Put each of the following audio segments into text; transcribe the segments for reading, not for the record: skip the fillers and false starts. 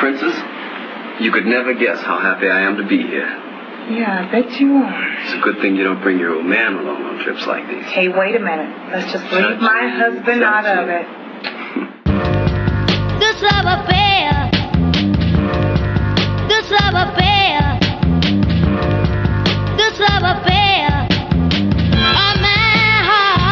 Princess, you could never guess how happy I am to be here. Yeah, I bet you are. It's a good thing you don't bring your old man along on trips like these. Hey, wait a minute. Let's just leave my husband out of it. This love affair. This love affair. This love affair. Oh, my heart.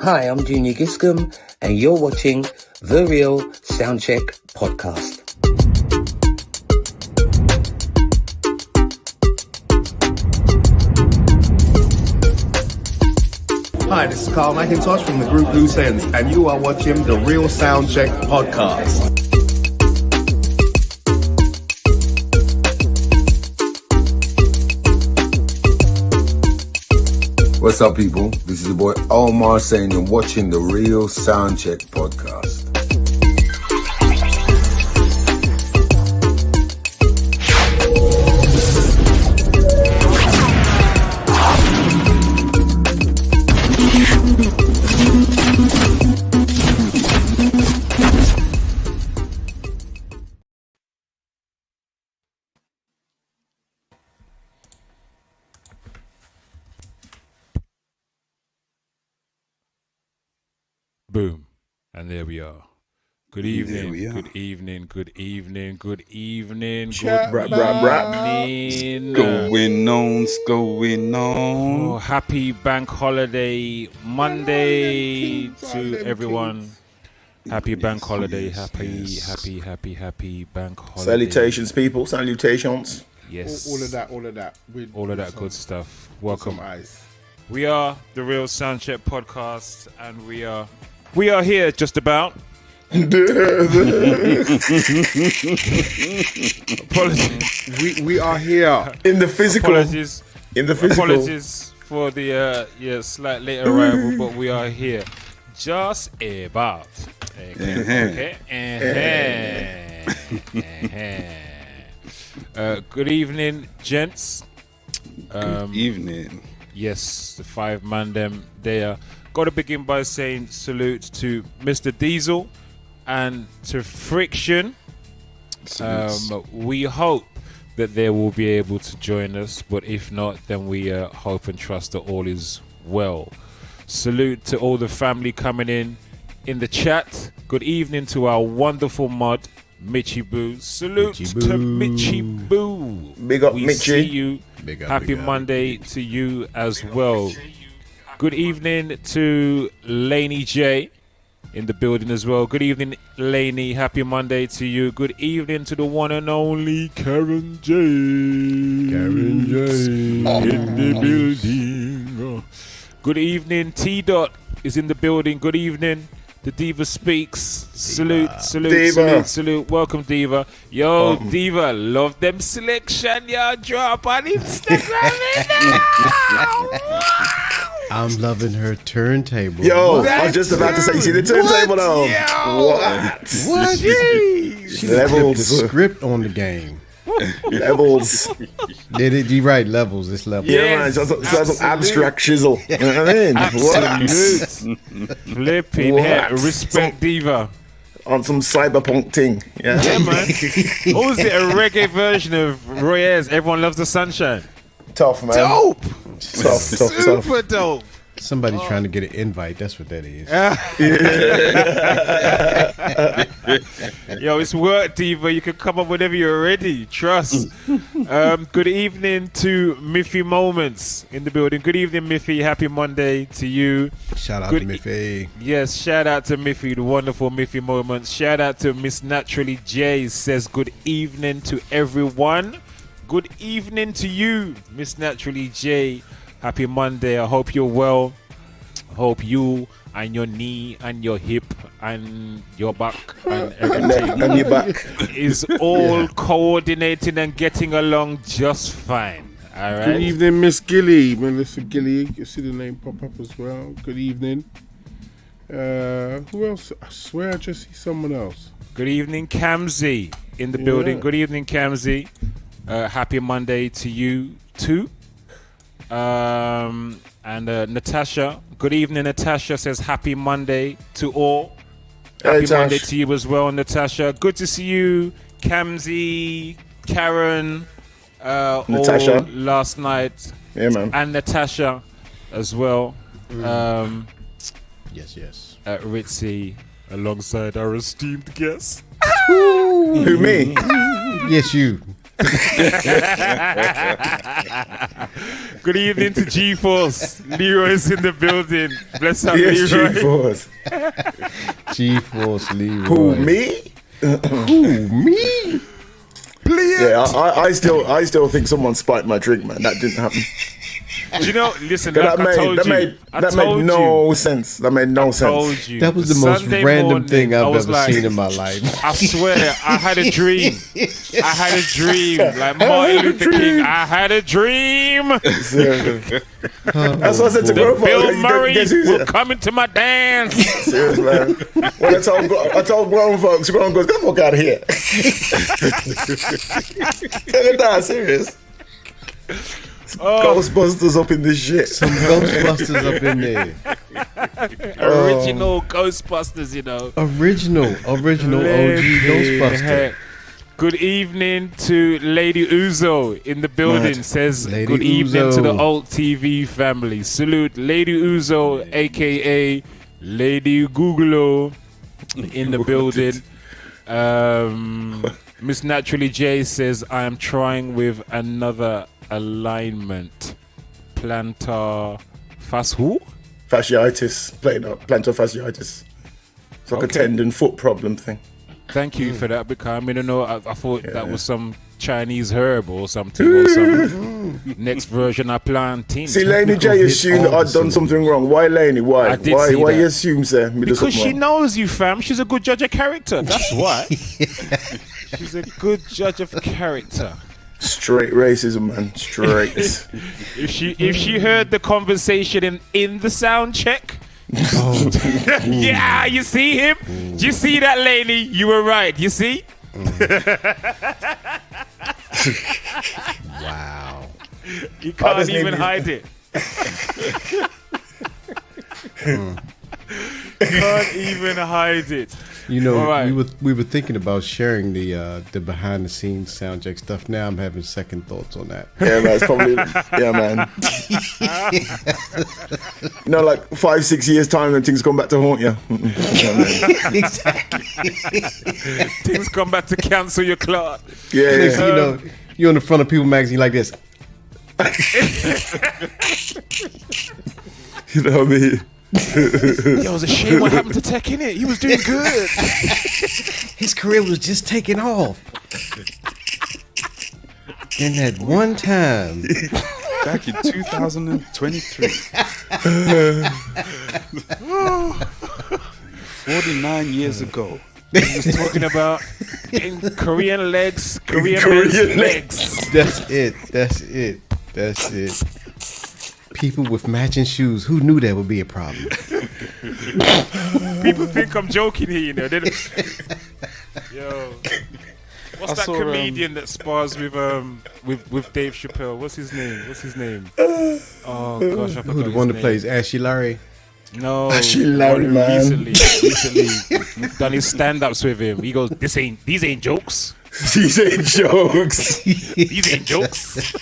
Hi, I'm Junior Giscombe, and you're watching The Real Soundcheck Podcast. Hi, this is Carl McIntosh from the group Loose Ends, and you are watching the Real Soundcheck Podcast. What's up, people? This is your boy Omar saying you're watching the Real Soundcheck Podcast. Boom. And there we are. Good evening, good evening, good evening, good evening, good evening. Going on. Oh, happy bank holiday Monday to everyone. Happy bank holiday, happy bank holiday. Salutations, people. Salutations. Yes. All of that. All of that good stuff. Welcome. Some ice. We are the Real Soundcheck Podcast, and we are here just about. Apologies. We are here In the physical. Apologies. In the physical. Apologies for the slight late arrival, but we are here just about. Okay. Good evening, gents. Good evening. Yes, the five man them there. Got to begin by saying salute to Mr. Diesel and to Friction. We hope that they will be able to join us, but if not, then we hope and trust that all is well. Salute to all the family coming in the chat. Good evening to our wonderful mod, Mitchie Boo. Salute to Mitchie Boo. Big up, we Mitchie. see you. Big up, Happy big up. Monday to you as well. Good evening to Laney J in the building as well. Good evening, Laney. Happy Monday to you. Good evening to the one and only Karen J. Karen J. In the building. Good evening, T Dot is in the building. Good evening. The Diva speaks. Salute. Diva. Salute. Welcome, Diva. Yo, Diva, love them selection y'all drop on Instagram now. I'm loving her turntable. Yo, I was just about to say, you see the turntable now? What? She Levels. flipped the script on the game. Levels. You right, levels. It's levels. Yeah, man. Some abstract shizzle. You know what I mean? Absolute. Flipping What? head. Respect, Diva. On some cyberpunk thing. Yeah, Yeah, man. Or was it a reggae version of Roy Ayers, Everyone Loves the Sunshine? Tough, man. Dope. Tough. Super dope. Somebody trying to get an invite. That's what that is. Yo, it's work, Diva. You can come up whenever you're ready. Trust. Good evening to Miffy Moments in the building. Good evening, Miffy. Happy Monday to you. Shout out Good to Miffy. Yes, shout out to Miffy, the wonderful Miffy Moments. Shout out to Miss Naturally J. Says good evening to everyone. Good evening to you, Miss Naturally J. Happy Monday. I hope you're well. I hope you and your knee and your hip and your back and everything And your back. is all coordinating and getting along just fine. All right. Good evening, Miss Gilly. Melissa Gilly. You see the name pop up as well. Good evening. Who else? I swear I just see someone else. Good evening, Kamzi in the building. Good evening, Kamzi. Happy Monday to you too. And Natasha. Good evening, Natasha says happy Monday to all. Happy Monday to you as well, Natasha. Good to see you, Kamzi, Karen, Natasha. all last night. Yeah, man. And Natasha as well. Yes. At Ritzy alongside our esteemed guest. Who, me? Yes, you. Good evening to G-Force. Leroy's in the building. Bless up, Yes, Leroy. G-Force. G-Force Leroy. Who, me? Who, me? Yeah, I still think someone spiked my drink, man. That didn't happen. Do you know, listen, That like I told you. made no sense. That made no sense. Told you. That was the most Sunday random morning, thing I I've was ever like, seen in my life. I swear, I had a dream. I had a dream. Like Martin Luther King, I had a dream. That's what I said to The Grandpa. Bill Murray will come into my dance. Serious, man. When I told grown folks, grown goes, get the fuck out of here. Look at that, serious. Ghostbusters up in this shit. Some Ghostbusters up in there. Original Ghostbusters, you know. Original OG Ghostbuster. Heck. Good evening to Lady Uzo in the building. Mad. Says Lady good evening Uzo. to the Alt TV family. Salute Lady Uzo, aka Lady Googlo, in the building. Miss Naturally J says I am trying with another alignment. Plantar Fasciitis. Plantar fasciitis. It's like a tendon foot problem thing. Thank you for that, because I mean, I thought that was some Chinese herb or something, or some next version of plantain. See, Laney J assumed that I'd done something wrong. Why, Laney? Why? I did Why? see Why that. you assume, sir? Because she knows you, fam. She's a good judge of character. That's why. She's a good judge of character. Straight racism, man. Straight. If she heard the conversation in the sound check. Yeah, you see him? You see that, lady? You were right. You see? Wow. You can't even hide it. Can't even hide it. You know, All right. we were thinking about sharing the behind the scenes Soundcheck stuff. Now I'm having second thoughts on that. Yeah, man. It's probably man. You know, like 5-6 years time, when things come back to haunt you. Exactly. Things come back to cancel your clock. Yeah. Next thing you know, you're on the front of People magazine like this. You know what I mean? Yo, it was a shame what happened to Tech, innit? He was doing good. His career was just taking off. In that one time. Back in 2023. 49 years ago. He was talking about getting Korean legs, Korean men's legs. That's it. People with matching shoes. Who knew that would be a problem? People think I'm joking here, you know. Yo, what's that comedian that spars with Dave Chappelle? What's his name? Oh gosh, I forgot. Who the one that plays Ashy Larry? No, Ashy Larry, man. Recently done his stand-ups with him. He goes, these ain't jokes. These ain't jokes. These ain't jokes.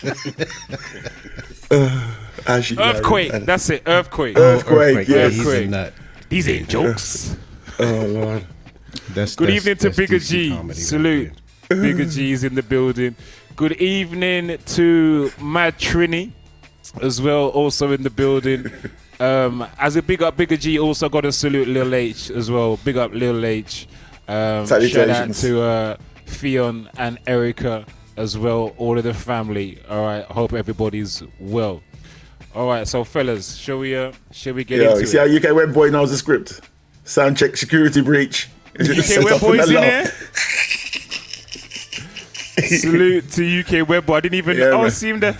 Earthquake. That's it. Earthquake. Earthquake. Yeah, Yes. he's a nut. These ain't jokes. Oh Lord. Good evening to Bigger DC G. comedy Salute. right Bigger G's in the building. Good evening to Mad Trini as well, also in the building. As a big up Bigger G, also got to salute Lil H as well. Big up Lil H. Shout out Salutations. to Fion and Erica as well, all of the family. All right, hope everybody's well. All right, so fellas, shall we get Yeah, into you see it? how UK Web Boy knows the script. Soundcheck security breach. UK Web Boys in there. Salute to UK Web Boy. I didn't even. Yeah, I man. see him there.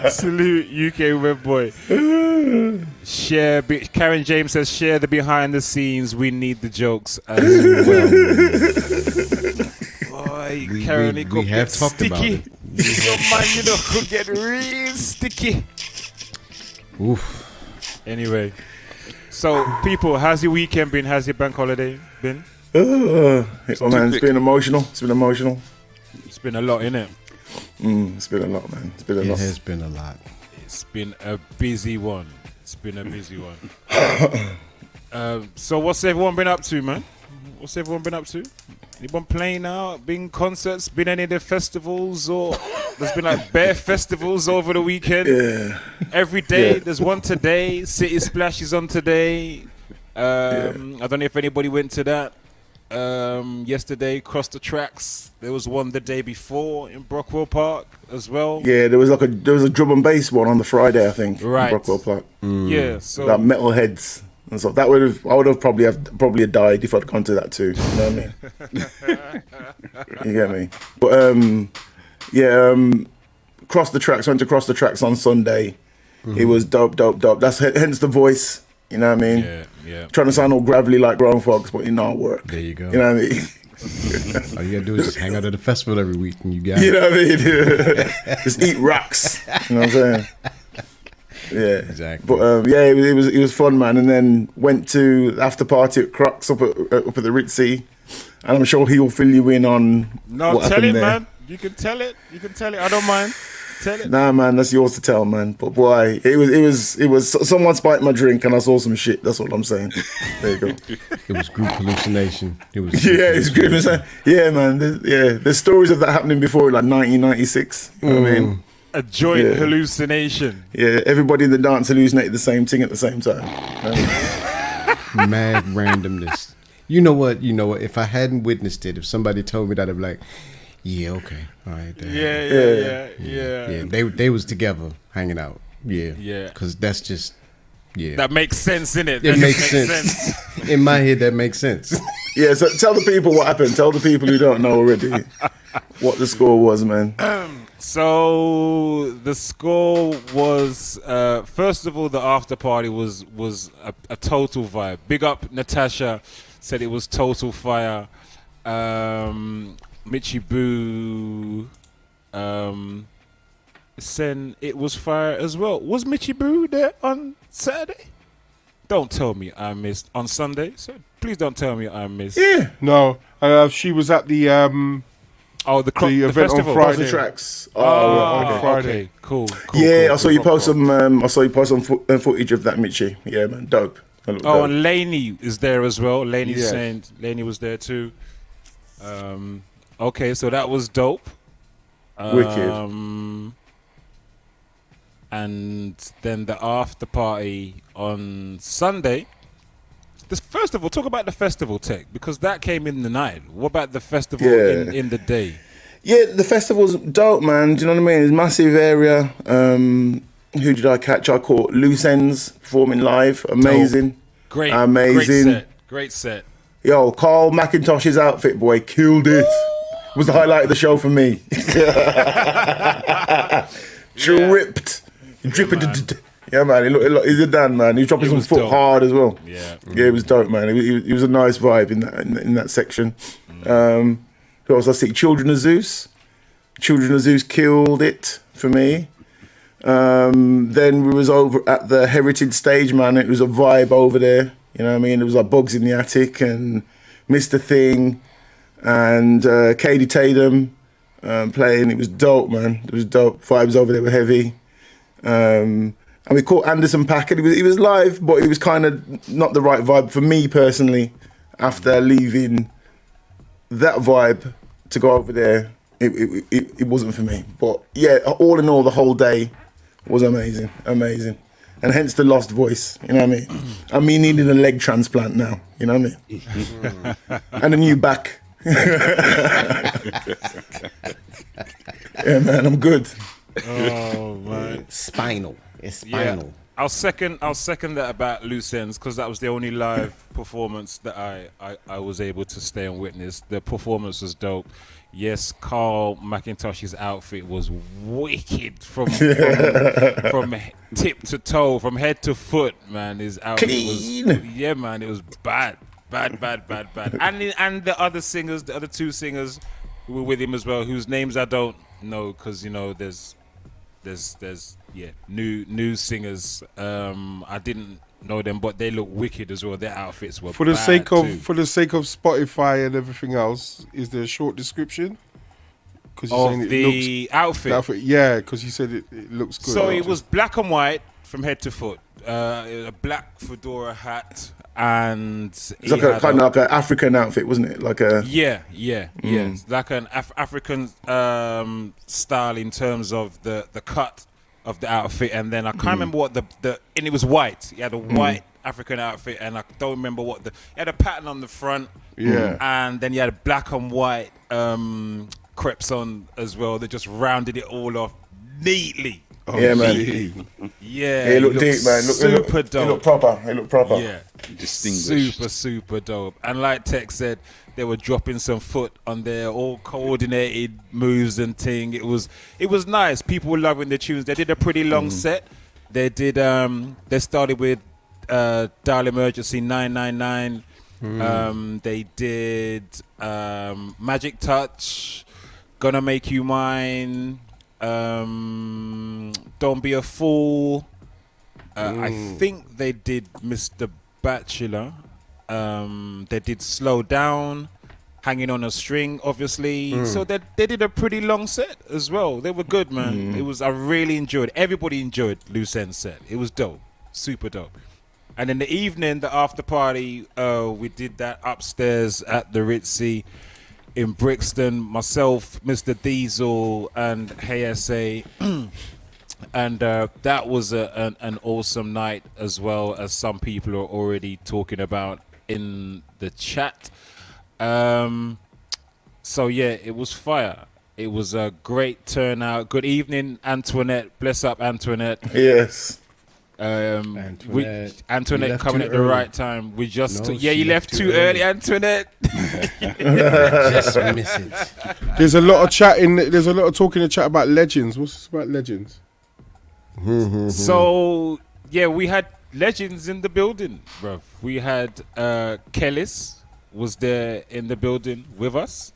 Salute UK Web Boy. Karen James says share the behind the scenes. We need the jokes as well. Boy, Karen, it could have get talked sticky. about it. So man, could get real sticky. Oof. Anyway, so people, how's your weekend been? How's your bank holiday been? Man, it's been emotional. It's been emotional. It's been a lot, innit? It's been a lot, man. It's been a It lot. has been a lot. It's been a busy one. So what's everyone been up to, man? What's everyone been up to? Anyone playing out? Been concerts? Been any of the festivals? Or there's been like bare festivals over the weekend. Yeah. Every day there's one today. City Splash is on today. I don't know if anybody went to that. Yesterday, Cross the Tracks. There was one the day before in Brockwell Park as well. Yeah, there was a drum and bass one on the Friday, I think. Right. In Brockwell Park. Yeah, so Like metalheads and stuff. I would have probably died if I'd gone to that too. You know what I mean? You get me? But Cross the Tracks, went to Cross the Tracks on Sunday. It was dope. That's hence the voice. You know what I mean? Yeah. Trying to sound all gravelly like Grown Folks, but it not work. There you go. You know what I mean? All you gotta do is just hang out at the festival every week and you got You it. know what I mean? Just eat rocks. You know what I'm saying? Yeah, Exactly. But it was fun, man. And then went to the after party at Crocs up at the Ritzy, and I'm sure he'll fill you in on no, what tell happened it, there. man. You can tell it. I don't mind. Tell it. Nah, man, that's yours to tell, man. But boy, it was someone spiked my drink and I saw some shit. That's what I'm saying. There you go. It was group hallucination. It was It's group. Yeah, man. There's stories of that happening before, like 1996. You know what I mean? A joint hallucination. Yeah, everybody in the dance hallucinated the same thing at the same time. Mad randomness. You know what? If I hadn't witnessed it, if somebody told me that, I'd be like, yeah, okay, all right. Yeah. They was together hanging out. Yeah. Because that's just That makes sense, innit? It makes sense. In my head, that makes sense. Yeah, so tell the people what happened. Tell the people who don't know already what the score was, man. So the score was first of all, the after party was a total vibe. Big up Natasha, said it was total fire. Mitchie Boo said it was fire as well. Was Mitchie Boo there on Saturday? Don't tell me I missed on Sunday. So please don't tell me I missed. Yeah, no. She was at the the event festival. on Friday. Cross the Tracks. on Friday. Okay, cool. I saw you post some. I saw you post some footage of that Mitchie. Yeah, man, dope. That looked dope. And Laney is there as well. Laney Yeah. saying Laney was there too. Okay, so that was dope. Wicked. And then the after party on Sunday. First of all, talk about the festival, Tech, because that came in the night. What about the festival in the day? Yeah, the festival's dope, man. Do you know what I mean? It's a massive area. Who did I catch? I caught Loose Ends performing live. Amazing. Great. Amazing. Great set. Yo, Carl McIntosh's outfit, boy, killed it. Was the highlight of the show for me. Dripped. Yeah, man. He's a Dan, man. He's dropping some foot dope. hard as well. Yeah. It was dope, man. It was a nice vibe in that section. Who else I see? Children of Zeus. Children of Zeus killed it for me. Then we was over at the Heritage stage, man. It was a vibe over there. You know what I mean? It was like Bugs in the Attic and Mr. Thing and Katie Tatum playing. It was dope, man. It was dope. Vibes over there were heavy. And we caught Anderson .Paak. He was live, but it was kind of not the right vibe for me personally. After leaving that vibe to go over there, it wasn't for me. But yeah, all in all, the whole day was amazing. And hence the lost voice, you know what I mean? I'm needing a leg transplant now, you know what I mean? And a new back. Yeah, man, I'm good. Oh man, Spinal. It's spinal. yeah. I'll second that about Loose Ends, because that was the only live performance that I was able to stay and witness. The performance was dope. Yes, Carl McIntosh's outfit was wicked from tip to toe, from head to foot. Man, his outfit Clean. was man, it was bad. And the other singers, the other two singers who were with him as well, whose names I don't know, because there's new singers. I didn't know them, but they look wicked as well. Their outfits were For the bad sake of too. Spotify and everything else, is there a short description? Because Of the outfit. Yeah, because you said it looks good. So it was black and white from head to foot. A black fedora hat and it's like a kind of like an African outfit, wasn't it? Like a yeah, like an African style in terms of the cut of the outfit, and then I can't remember what the and it was white. He had a white African outfit, and I don't remember what he had a pattern on the front, and then he had black and white crepes on as well. They just rounded it all off neatly. Oh, yeah, man. Yeah, it looked deep, man. Super dope. It looked proper. It looked proper. Yeah, distinguished. Super dope. And like Tech said, they were dropping some foot on their all coordinated moves and thing. It was nice. People were loving the tunes. They did a pretty long set. They did. They started with Dial Emergency 999. They did Magic Touch, Gonna Make You Mine. Don't Be a Fool. I think they did Mr. Bachelor. They did Slow Down, Hanging on a String, obviously. So they did a pretty long set as well. They were good, man. I really enjoyed. Everybody enjoyed Loose End set. It was dope, super dope. And in the evening, the after party, we did that upstairs at the Ritzy in Brixton. Myself, Mr. Diesel, and Hey SA. And that was an awesome night, as well as some people are already talking about in the chat. So yeah, it was fire. It was a great turnout. Good evening, Antoinette. Bless up, Antoinette. Yes. Antoinette coming at the right time. We just you left too early, Antoinette. Just miss it. There's a lot of chatting. There's a lot of talking in the chat about legends. What's this about legends? So yeah, we had legends in the building, bruv. We had Kellis was there in the building with us,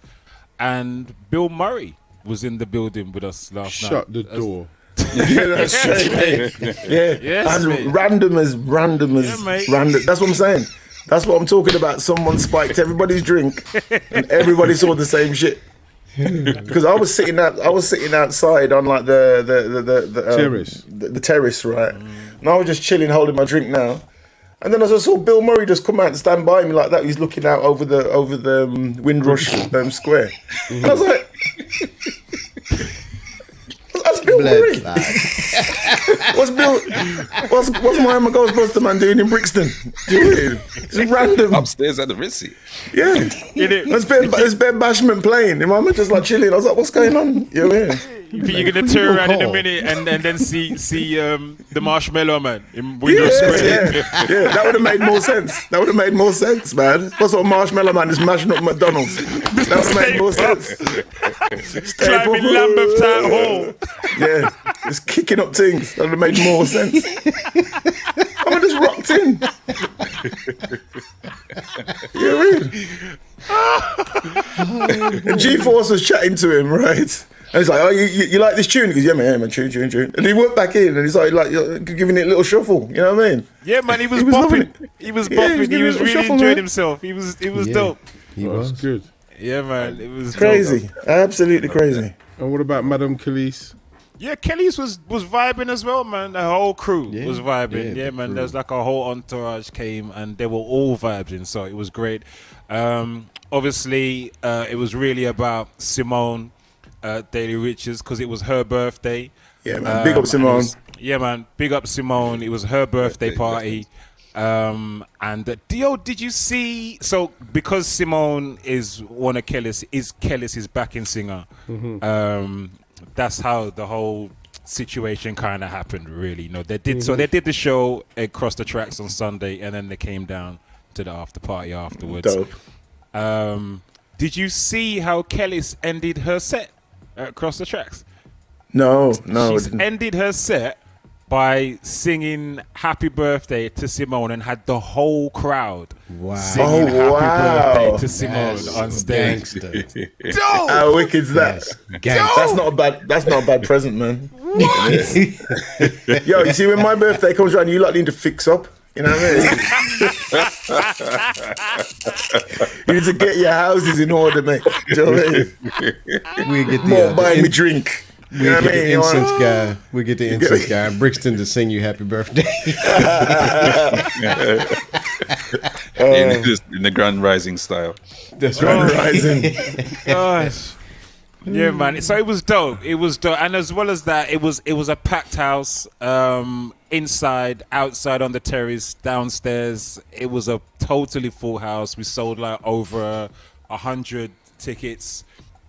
and Bill Murray was in the building with us last night. Shut the door. Yeah, that's straight, mate. Yeah, Yes, and mate. random. That's what I'm saying. That's what I'm talking about. Someone spiked everybody's drink, and everybody saw the same shit. Because I was sitting outside on like the Terrace. the terrace, right? And I was just chilling, holding my drink now. And then as I saw Bill Murray just come out and stand by me like that, he's looking out over the Windrush Square, and I was like. That's Bill Murray. What's my Ghostbuster man doing in Brixton? It's random. Upstairs at the Ritzy. Yeah. There's Ben Bashment playing. And I'm just like chilling. I was like, what's going on? You know what I mean? You're gonna turn around in a minute and then see the Marshmallow Man in Windows Square. Yeah, that would have made more sense. Man. That's what Marshmallow Man is mashing up McDonald's. That would have made more sense. Climbing Lambeth Town Hall. Yeah, just kicking up things. That would have made more sense. I would just rocked in. You know what I mean? And G-Force was chatting to him, right? And he's like, "Oh, you like this tune?" He goes, "Yeah, man, tune." And he went back in, and he's like giving it a little shuffle. You know what I mean? Yeah, man, he was bopping. He was bopping. He was really enjoying himself. He was dope. He was good. Yeah, man, it was crazy, dope. absolutely crazy. And what about Madame Khalees? Yeah, Kelly's was vibing as well, man. The whole crew was vibing. Yeah, man. There's like a whole entourage came, and they were all vibing, so it was great. Obviously, it was really about Simone Daly Richards because it was her birthday. Yeah, man. Big up Simone. Yeah, man. Big up Simone. It was her birthday party. And Dio, did you see? So because Simone is one of Kellis' backing singer. That's how the whole situation kind of happened, really. You know, they did so they did the show across the tracks on Sunday, and then they came down to the after party afterwards. Dope. Did you see how Kellis ended her set across the tracks? No. She's ended her set by singing Happy Birthday to Simone and had the whole crowd singing Happy Birthday to Simone on stage. Dope! How wicked's that? That's not a bad present, man. Yo, you see, when my birthday comes around, you like need to fix up. You know what I mean? You need to get your houses in order, mate. Do you know what I mean? We get More buying me drink. We get the incense guy. We get the incense guy in Brixton to sing you happy birthday. in the Grand Rising style. That's Grand Rising. Gosh. Yeah, man. So it was dope. It was dope, and as well as that, it was a packed house. Inside, outside, on the terrace, downstairs. It was a totally full house. We sold like over 100 tickets.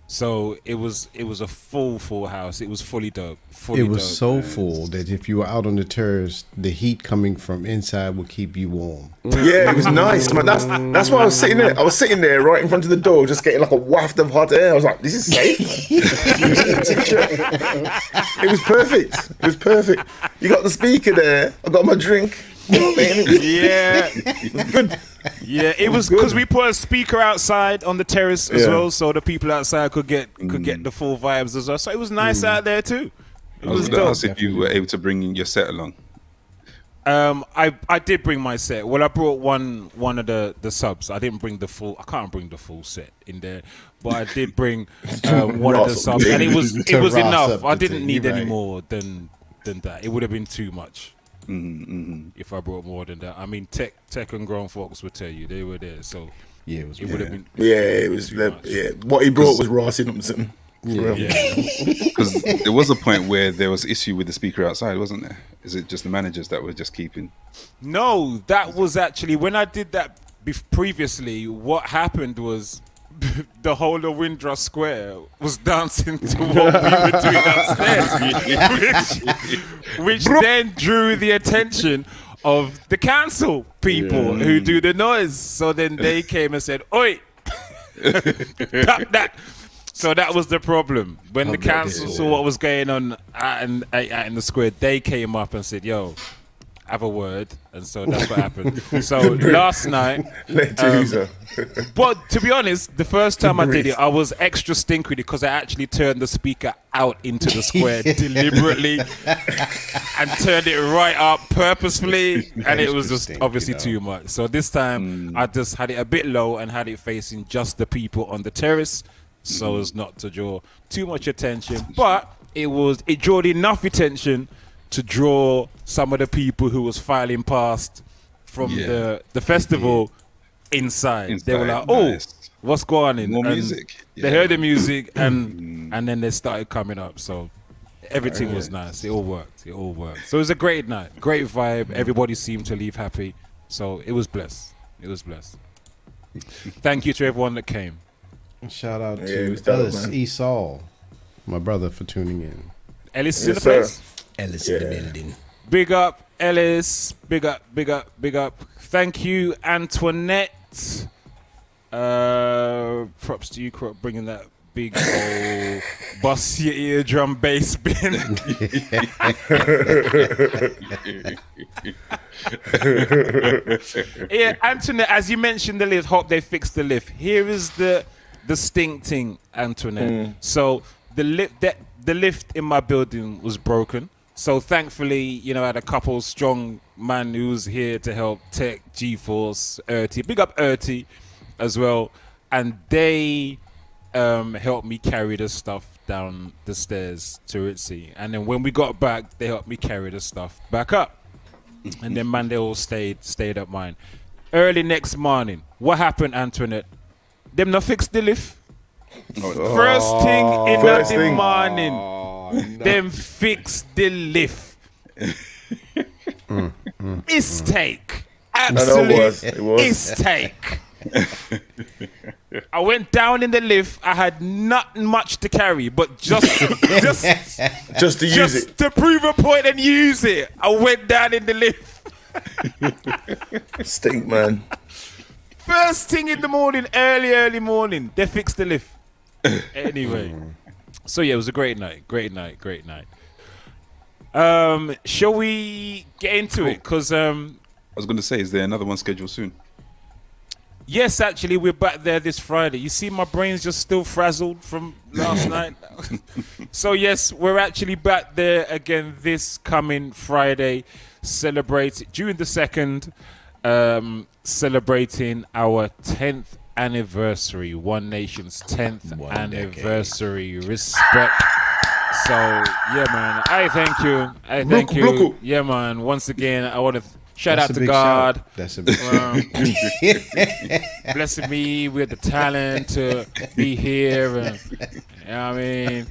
So it was a full house. It was fully dope. It was so full that if you were out on the terrace, the heat coming from inside would keep you warm. Yeah, it was nice, man. That's why I was sitting there. I was sitting there right in front of the door, just getting like a waft of hot air. I was like, "This is safe." It was perfect. It was perfect. You got the speaker there. I got my drink. Yeah, it was good. Yeah, it was because we put a speaker outside on the terrace as well, so the people outside could get the full vibes as well. So it was nice out there too. It I was was going to dope. ask if you were able to bring your set along. I did bring my set. Well, I brought one of the subs. I didn't bring the full. I can't bring the full set in there, but I did bring one of the subs, and it was enough. I didn't need any more than that. It would have been too much. If I brought more than that. I mean, Tech and grown folks would tell you they were there, so yeah, it would have been. Yeah, it was. What he brought was Rossing up something. Because there was a point where there was issue with the speaker outside, wasn't there? Is it just the managers that were just keeping? No, that was actually when I did that previously. What happened was the whole of Windrush Square was dancing to what we were doing upstairs, which then drew the attention of the council people who do the noise. So then they came and said, "Oi, stop that." So that was the problem. When the council saw what was going on out in the square, they came up and said, "Yo, have a word." And so that's what happened. So last night, but to be honest, the first time I did it, I was extra stinky with it because I actually turned the speaker out into the square deliberately and turned it right up purposefully, and it was just obviously too much. So this time I just had it a bit low and had it facing just the people on the terrace, so as not to draw too much attention. But it drew enough attention to draw some of the people who was filing past from the festival inside. They were like, "Oh, what's going on?" More music. They heard the music and then they started coming up. So everything was nice. It all worked. So it was a great night, great vibe. Everybody seemed to leave happy. So it was blessed. Thank you to everyone that came. Shout out to Ellis Esau, my brother, for tuning in. Ellis is in the place. Ellis in the building. Big up, Ellis. Big up. Thank you, Antoinette. Props to you for bringing that big old bust your eardrum bass bin. Yeah, Antoinette, as you mentioned the lift, hope they fixed the lift. Here is the stink thing, Antoinette. So the lift in my building was broken. So thankfully, I had a couple strong man who was here to help Tech, G-Force, Erty. Big up Erty as well. And they helped me carry the stuff down the stairs to Ritzy. And then when we got back, they helped me carry the stuff back up. And then, man, they all stayed at mine. Early next morning, what happened, Antoinette? Them not fixed the lift. First thing in the morning, them fix the lift. Mistake. Absolute mistake. I went down in the lift. I had not much to carry, but just to use it. To prove a point and use it. I went down in the lift. Stink, man. First thing in the morning, early morning, they fixed the lift. Anyway. So yeah, it was a great night. Shall we get into it? Because I was going to say, is there another one scheduled soon? Yes, actually, we're back there this Friday. You see, my brain's just still frazzled from last night. So yes, we're actually back there again this coming Friday, during the 2nd, celebrating our 10th anniversary, One Nation's 10th anniversary. Respect. So yeah, man, I thank you. Yeah, man. Once again, I want to Shout That's out a to big God. shout. That's a big Blessing me with the talent to be here. And, you know what I mean?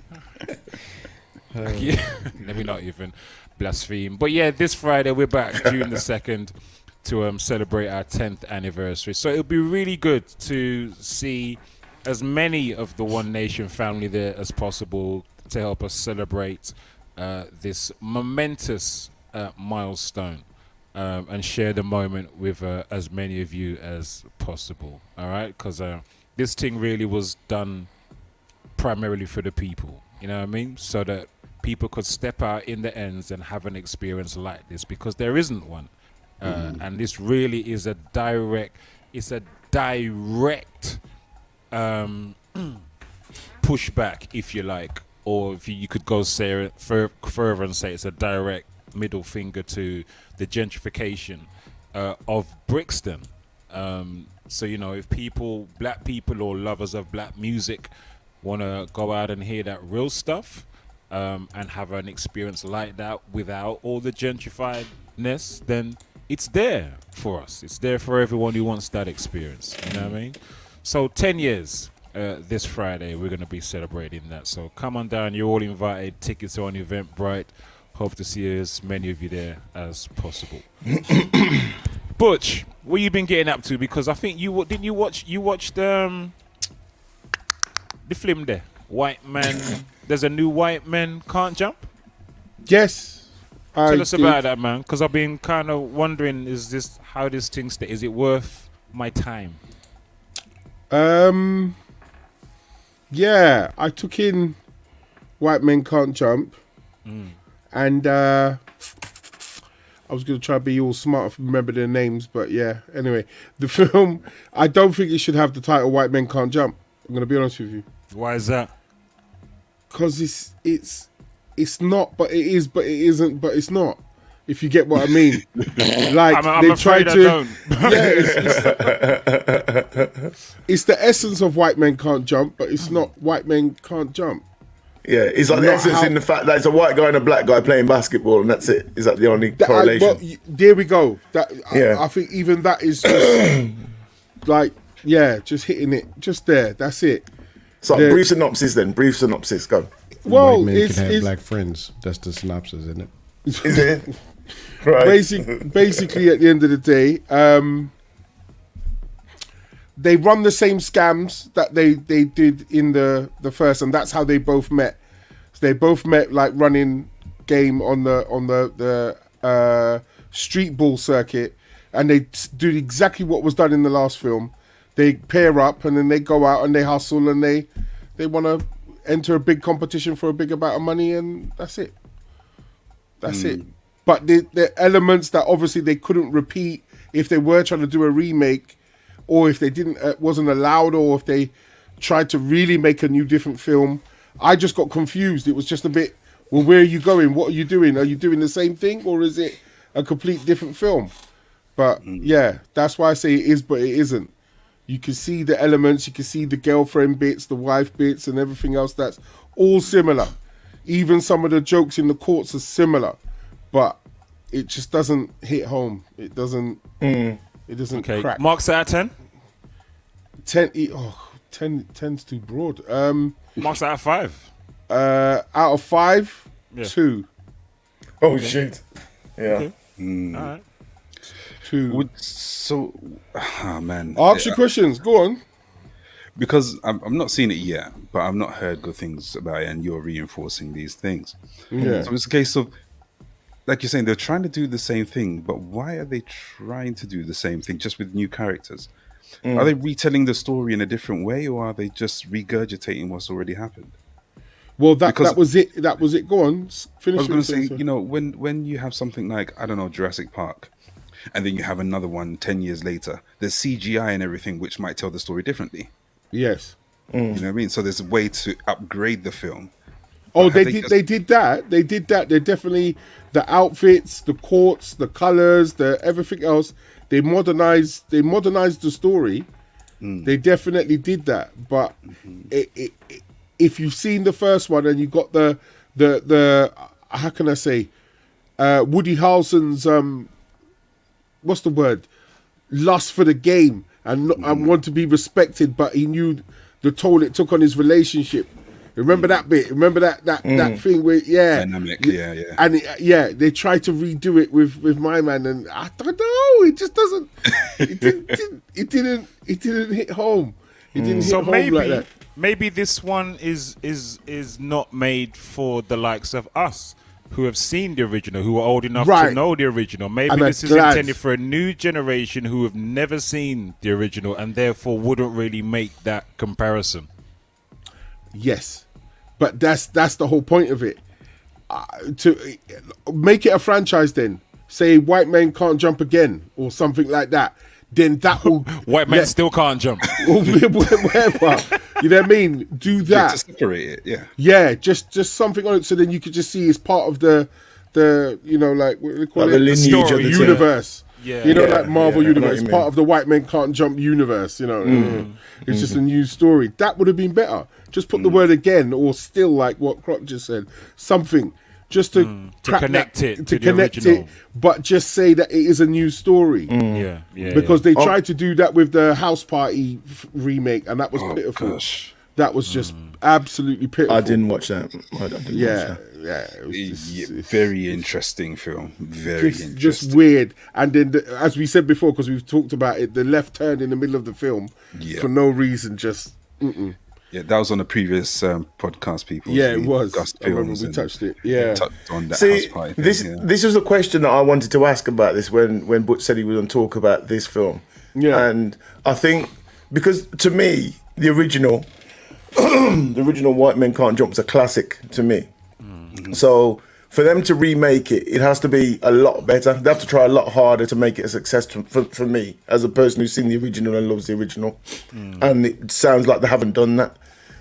Let me not even blaspheme. But yeah, this Friday we're back, June the 2nd, to celebrate our 10th anniversary. So it'll be really good to see as many of the One Nation family there as possible to help us celebrate this momentous milestone and share the moment with as many of you as possible. All right? Because this thing really was done primarily for the people. You know what I mean? So that people could step out in the ends and have an experience like this, because there isn't one. And this really is a direct pushback, if you like, or if you could go further and say it's a direct middle finger to the gentrification of Brixton. So, you know, if black people or lovers of black music want to go out and hear that real stuff and have an experience like that without all the gentrifiedness, then it's there for us. It's there for everyone who wants that experience. You know what I mean? So 10 years this Friday, we're going to be celebrating that. So come on down. You're all invited. Tickets are on Eventbrite. Hope to see as many of you there as possible. Butch, what you been getting up to? Because I think you watched the film there. White Man. There's a new White Man Can't Jump. Yes. Tell us about that, man. Because I've been kind of wondering, is it worth my time? Yeah, I took in White Men Can't Jump, and I was going to try to be all smart and remember their names, but yeah. Anyway, the film, I don't think it should have the title White Men Can't Jump. I'm going to be honest with you. Why is that? Because it's not, but it is, but it isn't, but it's not. If you get what I mean, like I'm they try afraid I to. don't. It's the essence of White Men Can't Jump, but it's not White Men Can't Jump. Yeah, it's like the essence in the fact that it's a white guy and a black guy playing basketball, and that's it. Is that the only correlation? There we go. Yeah. I think even that is just like, yeah, just hitting it, just there. That's it. So brief synopsis then. Brief synopsis. Go. Well, white men can have black friends. That's the synopsis, isn't it? Is it? Right. Basically, at the end of the day, they run the same scams that they did in the first, and that's how they both met. So they both met like running game on the street ball circuit, and they do exactly what was done in the last film. They pair up, and then they go out and they hustle, and they want to enter a big competition for a big amount of money, and that's it. That's it. But the elements that obviously they couldn't repeat if they were trying to do a remake, or if they didn't wasn't allowed, or if they tried to really make a new different film. I just got confused. It was just a bit, well, where are you going? What are you doing? Are you doing the same thing, or is it a complete different film? But yeah, that's why I say it is, but it isn't. You can see the elements, you can see the girlfriend bits, the wife bits, and everything else that's all similar. Even some of the jokes in the courts are similar, but it just doesn't hit home. It doesn't. It doesn't crack. Marks out of 10? 10's too broad. Marks out of 5. Out of 5, Yeah. 2. Oh shit! Yeah. Okay. All right. 2. Man. Ask your questions. Go on. Because I'm not seeing it yet, but I've not heard good things about it, and you're reinforcing these things. Yeah. So it's a case of, like you're saying, they're trying to do the same thing, but why are they trying to do the same thing just with new characters? Are they retelling the story in a different way, or are they just regurgitating what's already happened? Well, that was it. That was it. Go on. Finish. I was going to say, you know, when you have something like, I don't know, Jurassic Park, and then you have another one 10 years later, there's CGI and everything, which might tell the story differently. Yes. You know what I mean? So there's a way to upgrade the film. Oh, they did that. They definitely, the outfits, the courts, the colors, the everything else. They modernized the story. They definitely did that. But if you've seen the first one and you got the how can I say, Woody Harrelson's what's the word? Lust for the game and want to be respected, but he knew the toll it took on his relationship. Remember that bit? Remember that thing where dynamic, and they tried to redo it with my man, and I don't know, it just doesn't. It didn't hit home. It didn't hit home like that. Maybe this one is not made for the likes of us who have seen the original, who are old enough to know the original. Maybe this is intended for a new generation who have never seen the original and therefore wouldn't really make that comparison. Yes, but that's the whole point of it. To make it a franchise, then say White Men Can't Jump Again or something like that. Then that will White men still can't jump. Whatever. You know what I mean? Do that. Yeah, to separate it, yeah. Yeah, just something on it, so then you could just see it's part of the you know, like what do they call Like it? the lineage of the universe. Yeah. You know, Yeah, like Marvel yeah, I know universe, what you part mean. of the White Men Can't Jump universe. You know, it's just a new story. That would have been better. Just put the word again, or still, like what Croc just said, something. Just to connect it to the connect original. it, but just say that it is a new story. Yeah. Because they tried to do that with the House Party remake, and that was pitiful. Gosh. That was just absolutely pitiful. I didn't watch that. I didn't watch that. It was just, Very interesting film. Very interesting. just weird. And then, as we said before, because we've talked about it, the left turn in the middle of the film for no reason, just. Yeah, that was on the previous podcast, people. Yeah, it was. Discussed I remember films we and touched it. Yeah. touched on that See, house party thing, this yeah. this was a question that I wanted to ask about this when Butch said he was going to talk about this film. Yeah. And I think, because to me, the original White Men Can't Jump is a classic to me. So for them to remake it, it has to be a lot better. They have to try a lot harder to make it a success for me, as a person who's seen the original and loves the original. And it sounds like they haven't done that.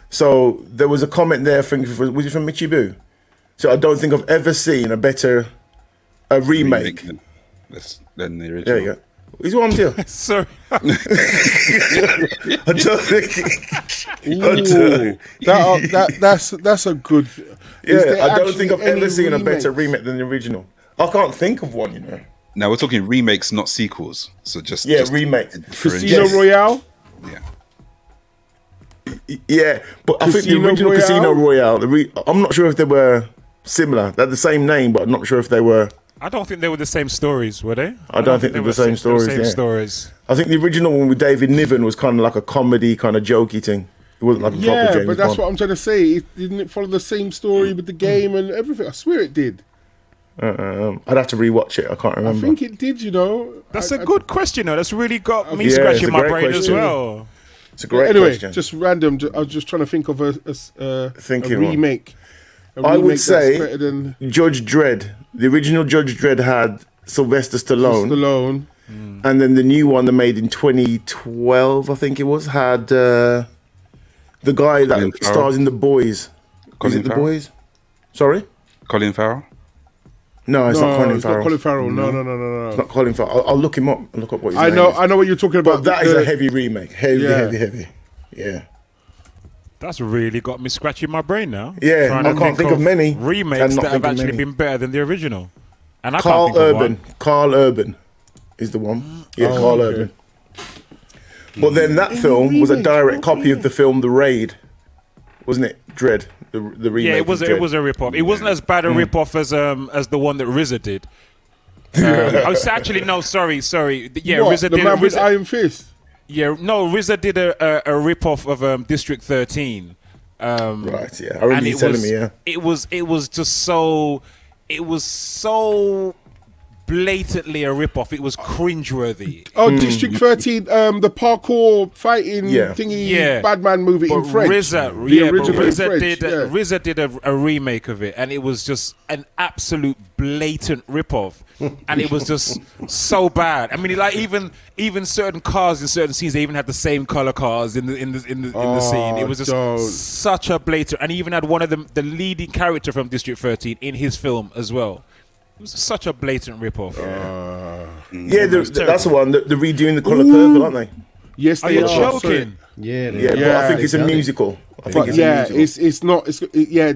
So there was a comment there, I think, was it from Mitchie Boo? So I don't think I've ever seen a better remake. Than the original. There you go. He's what I'm doing. Sorry. I don't think. That's a good. Yeah, I don't think I've ever seen a better remake than the original. I can't think of one, you know. Now we're talking remakes, not sequels. So just remakes. Casino Royale. Yeah. Yeah, but I think the Casino original Royale? Casino Royale. I'm not sure if they were similar. They're the same name, but I'm not sure if they were. I don't think they were the same stories, were they? I don't think they were the same stories. Same yeah. stories. I think the original one with David Niven was kind of like a comedy, kind of jokey thing. It wasn't like a proper James but that's Bond. what I'm trying to say. Didn't it follow the same story with the game and everything? I swear it did. I'd have to rewatch it. I can't remember. I think it did. You know. That's a good question, though. That's really got me Yeah, scratching it's a my great brain as question. well. It's a great anyway, question. just random. I was just trying to think of a Thinking one. remake. I would that's say better than Judge Dredd. The original Judge Dredd had Sylvester Stallone. And then the new one they made in 2012, I think it was, had the guy that stars in The Boys. Is it The Boys? Sorry? Colin Farrell? No, it's not Colin it's Farrell. not Colin Farrell. No. It's not Colin Farrell. I'll look him up and look up what his I name know. is. I know what you're talking about. But that is a heavy remake. Heavy. Yeah. That's really got me scratching my brain now. Yeah, Trying I to can't think of many. remakes And not that have think of actually many. been better than the original. And I Carl can't think of Urban. one. Carl Urban is the one. Yeah, Carl Urban. But then that film was a direct copy of the film The Raid, wasn't it? Dredd, the remake. Yeah, it was of it Dredd. was a rip-off. It wasn't as bad a rip-off as the one that RZA did. Actually, no, sorry. Yeah, What, RZA the did man with Iron Fist. Yeah, no, RZA did a rip-off of District 13. Right, yeah. I remember you telling me, yeah. It was just so blatantly a rip-off. It was cringeworthy. Oh, District 13, the parkour fighting thingy Badman movie in French. RZA did a remake of it, and it was just an absolute blatant rip-off. And it was just so bad. I mean, like even certain cars in certain scenes, they even had the same color cars in the scene. It was just such a blatant. And he even had one of the leading character from District 13 in his film as well. It was such a blatant rip-off. That's the one. They're redoing The Colour Purple, aren't they? Yes, Are they you are. joking? Yeah, but I think it's a musical. I think it's a musical. It's not.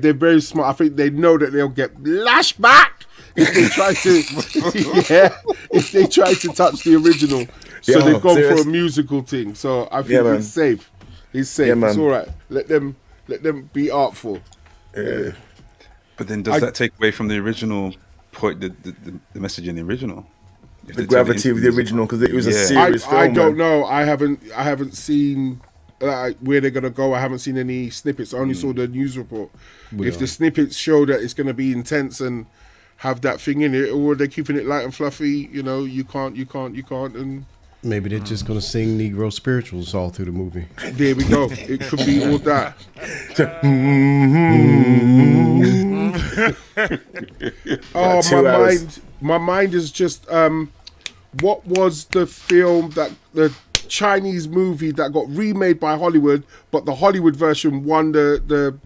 They're very smart. I think they know that they'll get lashback. if they try to touch the original. So they've gone for a musical thing. So I think it's safe. It's safe. Yeah, it's all right. Let them be artful. Yeah. But then does that take away from the original point, the message in the original? The gravity of the original, because it was a serious film. I don't know. I haven't seen where they're gonna go. I haven't seen any snippets. I only saw the news report. If the snippets show that it's gonna be intense and have that thing in it, or they're keeping it light and fluffy, you can't, and maybe they're just gonna sing Negro spirituals all through the movie. There we go. It could be all that. Oh, my mind is just what was the film that the Chinese movie that got remade by Hollywood, but the Hollywood version won the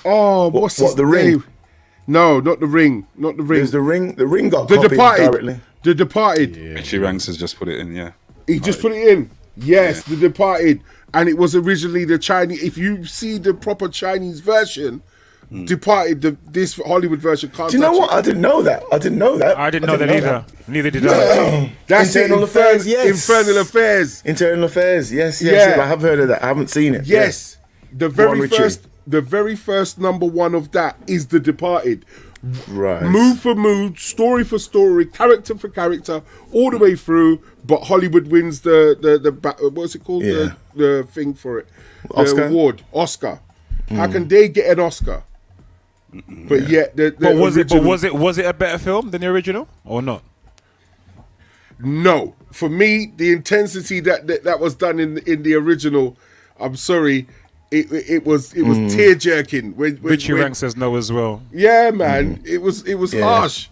what's his The name? Ring? No, not the Ring. Not the Ring. It was the Ring. The Ring got The copied Departed. directly. The Departed. Richie Ranks has just put it in, yeah. He just put it in. Yes, The Departed. And it was originally the Chinese. If you see the proper Chinese version, Departed, this Hollywood version can't. Do you know touch what? it. I didn't know that. I didn't know that. I didn't know that either. Neither did I. That's Internal Affairs, yes. Infernal Affairs. Internal Affairs, yes. Yeah. I have heard of that. I haven't seen it. Yes. The Go on, very first number one of that is The Departed. Right. Mood for mood, story for story, character for character, all the way through. But Hollywood wins the what's it called? Yeah. The thing for it. The Oscar? award. Oscar. How can they get an Oscar? But yet, But was original- it a better film than the original or not? No, for me, the intensity that was done in the original, I'm sorry, it was tear jerking. Richie Rank says no as well. Yeah, man, it was harsh.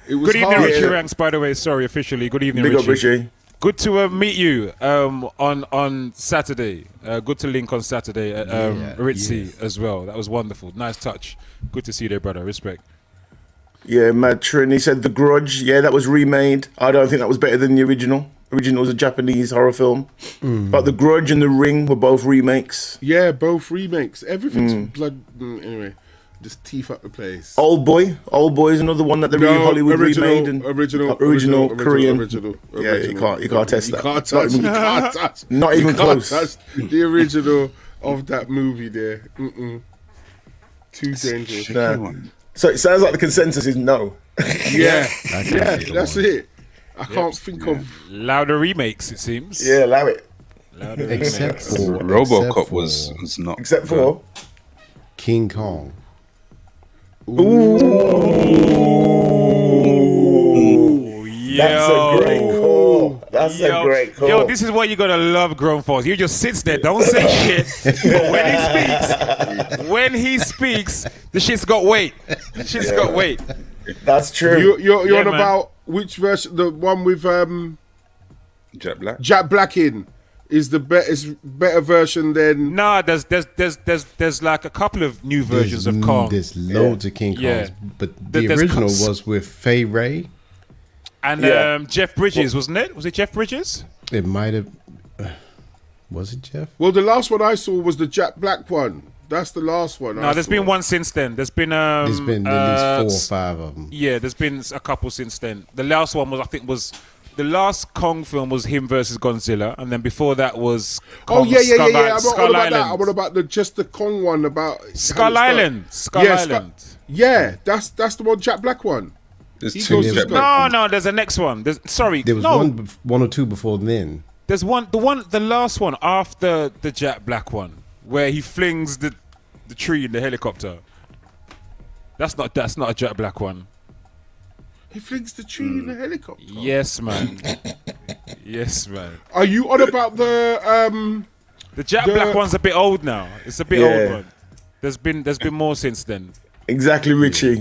It was Good evening, harsh. Richie Ranks. By the way, sorry, officially. Good evening, Big up, Richie. Good to meet you on Saturday. Good to link on Saturday at Ritzy as well. That was wonderful. Nice touch. Good to see you there, brother. Respect. Yeah, Mad Trini said The Grudge. Yeah, that was remade. I don't think that was better than the original. Original was a Japanese horror film. But The Grudge and The Ring were both remakes. Yeah, both remakes. Everything's blood. Anyway, just teeth up the place. Old Boy is another one that they Hollywood remade. And original Korean. Yeah, you can't test You that. can't touch. You can't touch. Not even You can't close. touch the original of that movie there. Too dangerous. Nah. So it sounds like the consensus is no. Yeah, that's it. I can't think of Louder remakes, it seems. Yeah, allow it. Louder Except remakes. for RoboCop was not. Except for King Kong. That's a great call. That's a great call. Yo, this is why you gotta love grown folks. You just sits there, don't say shit. But when he speaks, the shit's got weight. The shit's got weight. That's true. You're on man. about which version? The one with Jack Black. Jack Black in is the better version than. Nah, there's like a couple of new versions of Kong. There's loads of King Kongs, Yeah. but the There's original cons- was with Fay Ray. And Jeff Bridges, wasn't it? Was it Jeff Bridges? It might have. Was it Jeff? Well, the last one I saw was the Jack Black one. That's the last one. No, there's been one since then. There's been There's been at least 4 or 5 of them. Yeah, there's been a couple since then. The last one was the last Kong film was him versus Godzilla, and then before that was Kong, yeah. I'm not Skull all about Island. that. I'm all about the Kong one about Skull Island. Skull Island. Yeah, that's the one Jack Black one. There's He two goes to Jack Skull- Black. No, there's a next one. There was one or two before then. There's the last one after the Jack Black one, where he flings the tree in the helicopter. That's not a Jack Black one. He flings the tree in the helicopter. Yes, man. Yes, man. Are you on about the Jack Black one's a bit old now. It's a bit old one. There's been more since then. Exactly, Richie.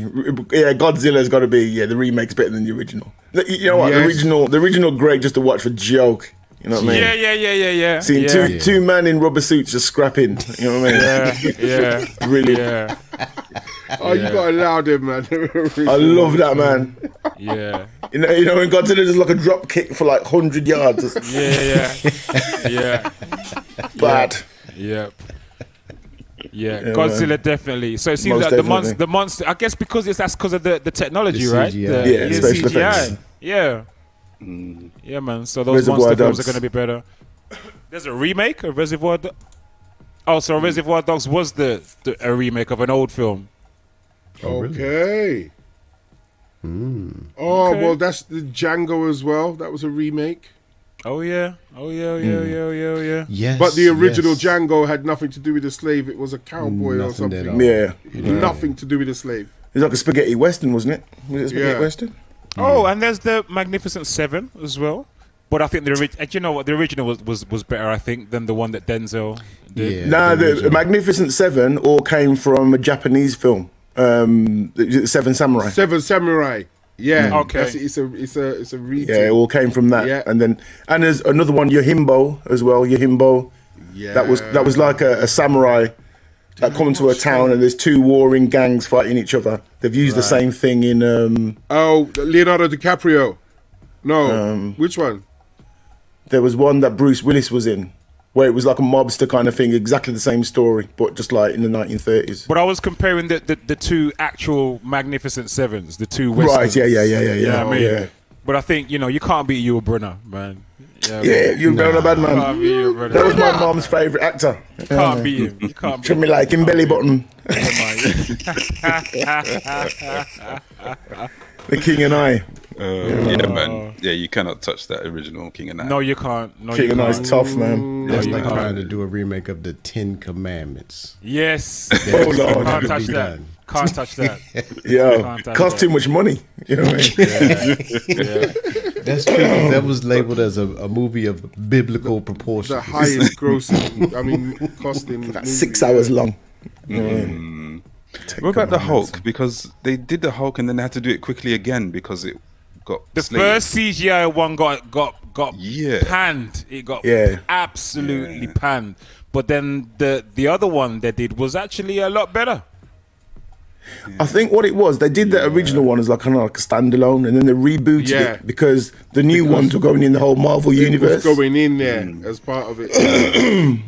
Yeah, Godzilla's got to be the remake's better than the original. You know what? Yes. The original great just to watch for joke. You know what I mean? Yeah. Seeing two men in rubber suits just scrapping. You know what I mean? Yeah. Brilliant. Yeah. you gotta allow them, man. I love that, man. Yeah. You know when Godzilla does like a drop kick for like 100 yards. Yeah. Bad. Yep. Yeah, Yeah, Godzilla man. definitely. So it seems Most like definitely. the monster. I guess because that's because of the technology, The right? CGI. Yeah, special effects. Yeah, yeah, man. So those Reservoir monster films Dogs. are going to be better. There's a remake of Reservoir. Oh, so Reservoir Dogs was a remake of an old film. Okay. Oh, well, that's the Django as well. That was a remake. Oh yeah. Yeah. Yes. But the original yes. Django had nothing to do with a slave. It was a cowboy or Nothing at something. all. Yeah. Nothing to do with a slave. It was like a spaghetti western, wasn't it? Was it a spaghetti Yeah. western? Oh, and there's the Magnificent Seven as well. But I think you know what, the original was better, I think, than the one that Denzel did. Yeah. Nah, the original. Magnificent Seven all came from a Japanese film. Seven Samurai. Seven Samurai. Yeah. Okay. It's a retake. Yeah, it all came from that. Yeah. And there's another one, Yojimbo as well. Yojimbo. Yeah. That was like a samurai that come to a town and there's two warring gangs fighting each other. They've used the same thing in. Oh, Leonardo DiCaprio. No. Which one? There was one that Bruce Willis was in, where it was like a mobster kind of thing, exactly the same story, but just like in the 1930s. But I was comparing the two actual Magnificent Sevens, the two westerns. Right? Yeah. You know what I mean? Yeah. But I think, you can't beat Yul Brynner, man. Yeah, you're not a bad Can't man. beat Yul Brynner. That was my mom's favourite actor. Can't beat him. You can't beat Should him. me like him belly button. The King and I. Yeah, man. Yeah, you cannot touch that original King and I. No, you can't. No, King you and I's can't. tough, man. That's you like can't. trying to do a remake of the Ten Commandments. Yes. Oh, Lord. Can't to touch be that. done. Can't touch that. Yo, Can't touch cost that. too much money. You know what I mean? That's true. That was labeled as a movie of biblical proportions. The highest grossing. I mean, costing. About movie, 6 hours long. What about the Hulk? Because they did the Hulk and then they had to do it quickly again because it got The slated. first CGI one got Yeah. panned. It got Yeah. absolutely panned. But then the other one they did was actually a lot better. I think what it was, they did the original one as like kind of like a standalone, and then they rebooted Yeah. it because the new ones were going in the whole Marvel It universe. was going in there as part of it.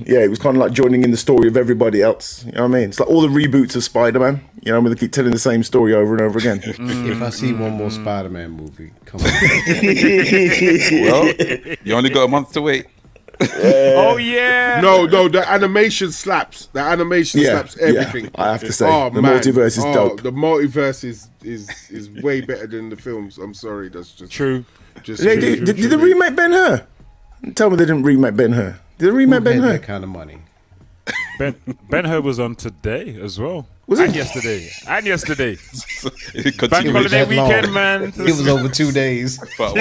Yeah, it was kind of like joining in the story of everybody else. You know what I mean? It's like all the reboots of Spider-Man. You know, where they keep telling the same story over and over again. If I see one more Spider-Man movie, come on. Well, you only got a month to wait. Oh yeah. No, the animation slaps. The animation slaps everything. I have to say, Oh, the man. multiverse is dope. The multiverse is way better than the films. I'm sorry, that's just True. Just Did they remake Ben-Hur? Tell me they didn't remake Ben-Hur. Did they remake Who had Ben-Hur? that kind of money? Ben-Hur was on today as well. Was and it? yesterday. And yesterday. It Bank continued. holiday that long. weekend, man. It was over 2 days. But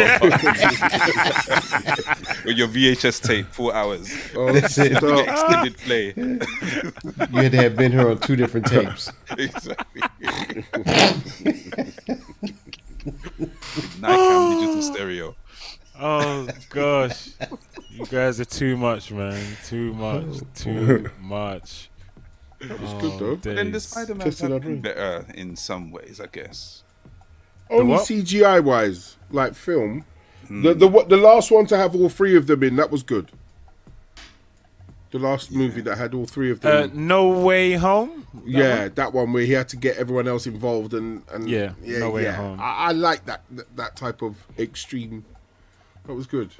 with your VHS tape, 4 hours. That's it. Extended play. You had to have been here on 2 different tapes. Exactly. Nikon digital stereo. Oh gosh. You guys are too much, man. Too much. Too much. That was good though. But then the Days. Spider-Man Tested have our been brain. better in some ways, I guess. Only what? CGI wise, like film. The last one to have all three of them in, that was good. The last movie that had all three of them. in. No Way Home? Yeah, that one where he had to get everyone else involved and Yeah, No Way Home. I like that type of extreme. That was good.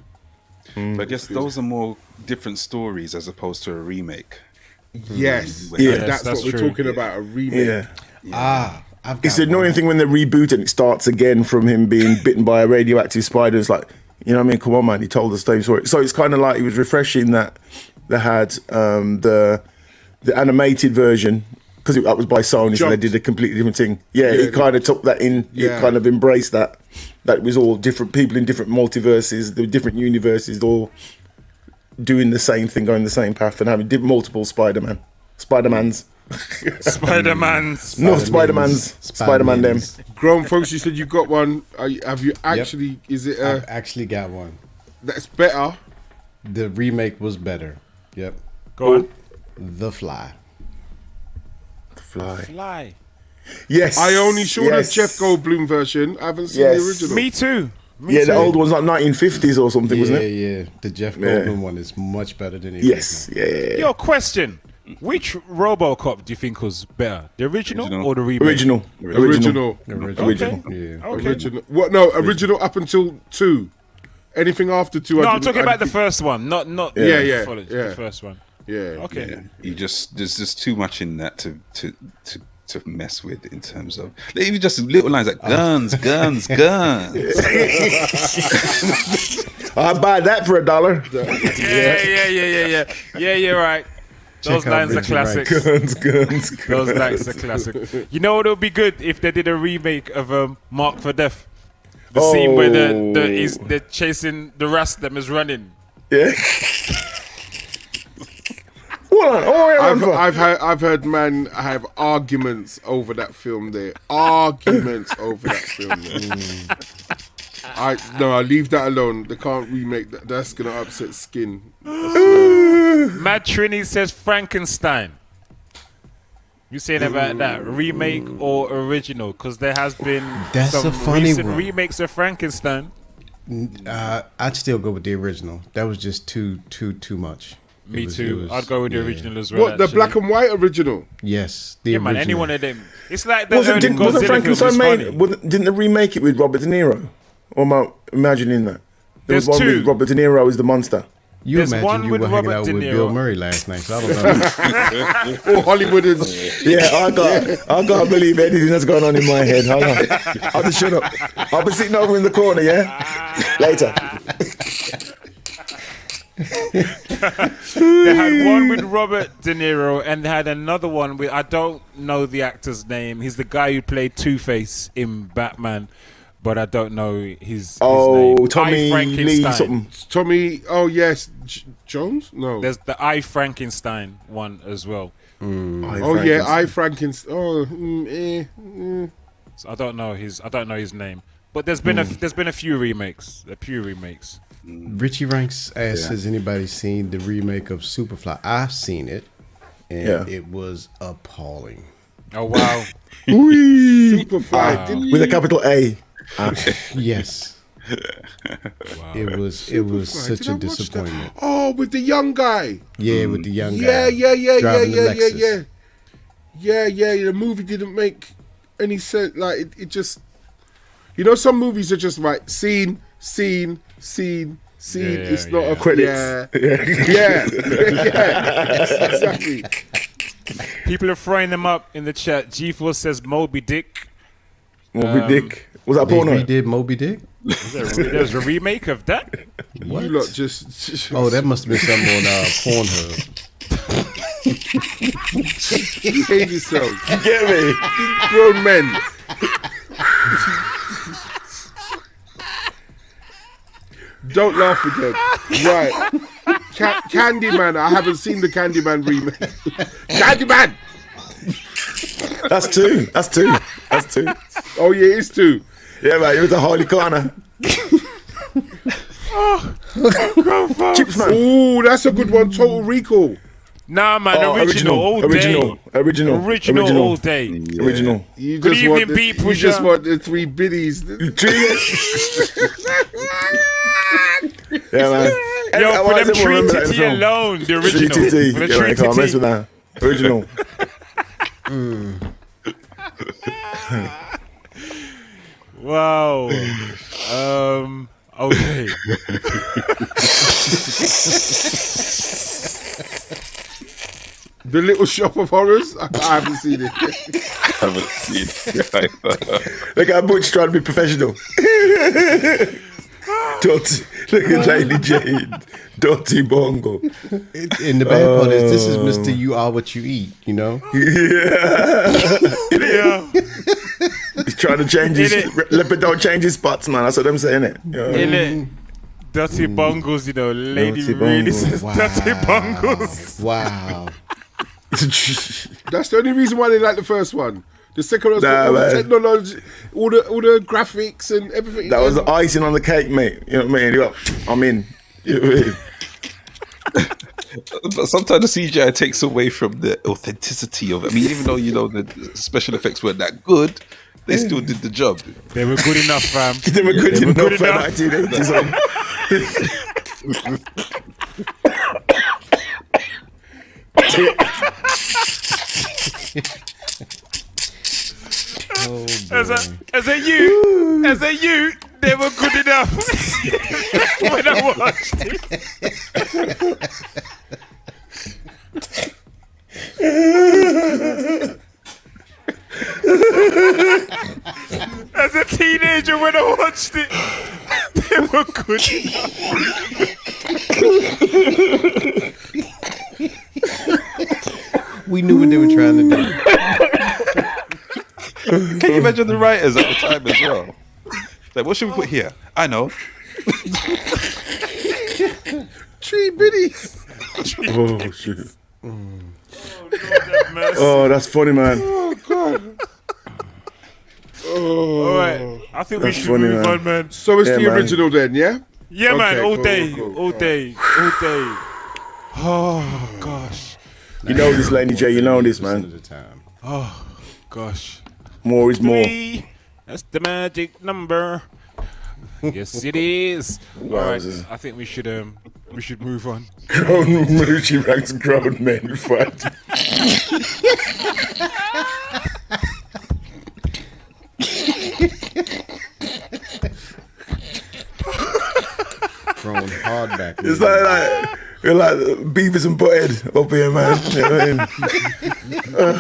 But I guess those are more different stories as opposed to a remake. Yes, Yeah. that's That's what we're true. talking about. A remake. Yeah. I've got It's the annoying thing when they reboot and it starts again from him being bitten by a radioactive spider. It's like, you know what I mean? Come on, man. He told the same story. So it's kind of like it was refreshing that they had the animated version because that was by Sony, so they Jumped. did a completely different thing. Yeah, it kind of took that in. Yeah. It kind of embraced that. That it was all different people in different multiverses, the different universes, all doing the same thing, going the same path, and having multiple Spider-Mans. Spider-Man's. No, Spider-Mans. Spider-Man them. Grown folks, you said you got one. Have you actually? Is it? I've actually got one. That's better. The remake was better. Yep. Go on. The Fly. Fly. Yes. I only saw yes. the Jeff Goldblum version. I haven't seen Yes. the original. Me too. Yeah, the old one's like 1950s or something, wasn't it? Yeah. The Jeff Yeah. Goldblum one is much better than it. Yes. Yeah. Yo, question. Which RoboCop do you think was better, the original or the remake? Original. Original. Yeah. Okay. Original. What? No, original up until 2. Anything after 2? No, I'm talking about the first one, not Yeah. the first one. Yeah. Okay. Yeah. There's just too much in that to mess with in terms of even just little lines like guns. I'll buy that for $1. Yeah, you're right. Those lines are classic. Guns. Those lines are classic. You know what would be good if they did a remake of Mark for Death? The scene where they're chasing the rest of them is running. Yeah. I've heard man have arguments over that film there. I'll leave that alone. They can't remake that. That's gonna upset skin. Mad Trini says Frankenstein. You saying about that remake or original? Because there has been some recent remakes of Frankenstein. I'd still go with the original. That was just too much. Me too. I'd go with the original as well. What, the black and white original? Yes, the original. Man, any one of them. It's like the wasn't Frankenstein made? Didn't they remake it with Robert De Niro? Or am I imagining that? There was one with Robert De Niro as the monster. There's imagine you were hanging out with Bill Murray last night, so I don't know. Hollywood is... Yeah, I can't believe anything that's going on in my head. Hold on. I'll just shut up. I'll be sitting over in the corner, yeah? Later. They had one with Robert De Niro and they had another one with, I don't know the actor's name. He's the guy who played Two-Face in Batman, but I don't know his name. Tommy Lee something. Tommy, yes, Jones? No. There's the I, Frankenstein one as well. I, Frankenstein. So I don't know his name. But there's been a few remakes. Richie Ranks asks, has anybody seen the remake of Superfly? I've seen it, and it was appalling. Oh wow! Superfly with a capital A. Yes. Wow. It was such a disappointment. Oh, with the young guy. Yeah, with the young guy. Yeah. The movie didn't make any sense. Like it just, some movies are just like scene. It's not a credits. Yeah. Exactly. People are throwing them up in the chat. G4 says Moby Dick. Moby Dick. Was that porno? They did Moby Dick? There's a remake of that? What? You lot just... Oh, that must have been something on Pornhub. Behave yourself. You get me? Grown men. Don't laugh again. Right. Candyman. I haven't seen the Candyman remake. Candyman! That's two. Oh, yeah, it's 2. Yeah, man, it was a holy corner. Chips, man. Ooh, that's a good one. Total Recall. Nah, man, original all day. Original all day. Yeah. Original. Good evening, people. You just want the 3 biddies. Yeah, man. Yo, for them 3 titty alone, the original. 3 titty. For the Yeah, 3 man, can't mess with titty. that. Original. Wow. Okay. The Little Shop of Horrors? I haven't seen it. Look at Butch trying to be professional. Look at Lady Jane. Dirty Bongo. And the bad part is, this is Mr. You Are What You Eat, you know? Yeah. He's trying to change but don't change his spots, man. That's what I'm saying, it. Dirty Bongos, lady Dirty really Bongos. says Wow. Dirty Bongos. Wow. That's the only reason why they like the first one. The second one, Nah, all the man. technology, all the graphics and everything. That was the icing on the cake, mate. You know what I mean? I'm in. You know what I mean? But sometimes the CGI takes away from the authenticity of it. I mean, even though the special effects weren't that good, they still did the job. They were good enough, fam. They were good enough for 1980s. as a youth, they were good enough when I watched it. As a teenager, when I watched it, they were good enough. We knew what they were trying to do. Can you imagine the writers at the time as well? Like, what should we put here? I know. Tree biddies. Oh shit. Oh, that's funny, man. Oh god. All right, I think we That's should funny, move man. on, man. So it's Yeah, the man. original then, yeah? Yeah, man, Okay, all cool, day, cool. all day, all day. Oh gosh. You know this, Laney J. You know this, man. Oh gosh. More is more. 3, that's the magic number. Yes, it is. All right, I think we should move on. Grown military ranks grown men fight. Thrown hard back. It's like you're like Beavis and Butthead up here, man. You know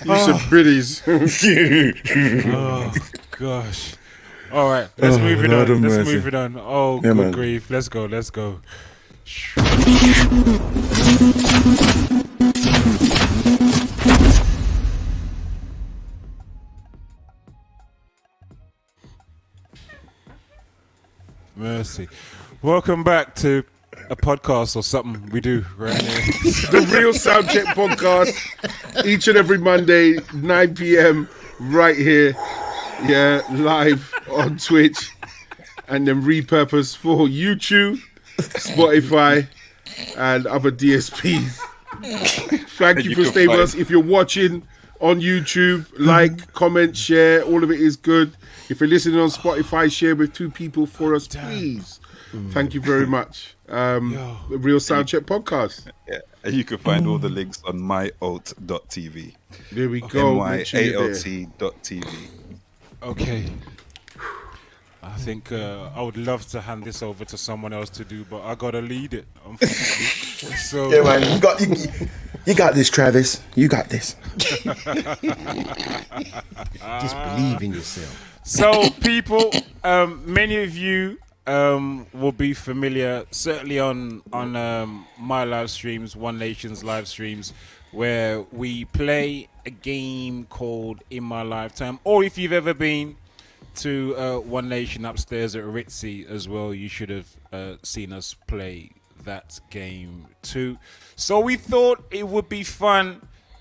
You said biddies. Oh gosh. All right, let's move it Lord on. of Let's mercy. move it on. Oh, Yeah, good man. grief. Let's go. Let's go. Mercy. Welcome back to a podcast or something we do right here. The Real Soundcheck podcast, each and every Monday, 9 p.m. right here. Yeah, live on Twitch, and then repurposed for YouTube, Spotify, and other DSPs. Thank you for staying with us. If you're watching on YouTube, like, comment, share. All of it is good. If you're listening on Spotify, share with 2 people for us, please. Thank you very much. The Real Soundcheck podcast. Yeah, and you can find all the links on myalt.tv. There we go. myalt.tv. Okay. I think I would love to hand this over to someone else to do, but I gotta lead it. Unfortunately. So Yeah, man. You got this, Travis. You got this. Just believe in yourself. So, people, many of you will be familiar, certainly on my live streams, One Nation's live streams, where we play a game called In My Lifetime. Or if you've ever been to One Nation upstairs at Ritzy as well, you should have seen us play that game too. So we thought it would be fun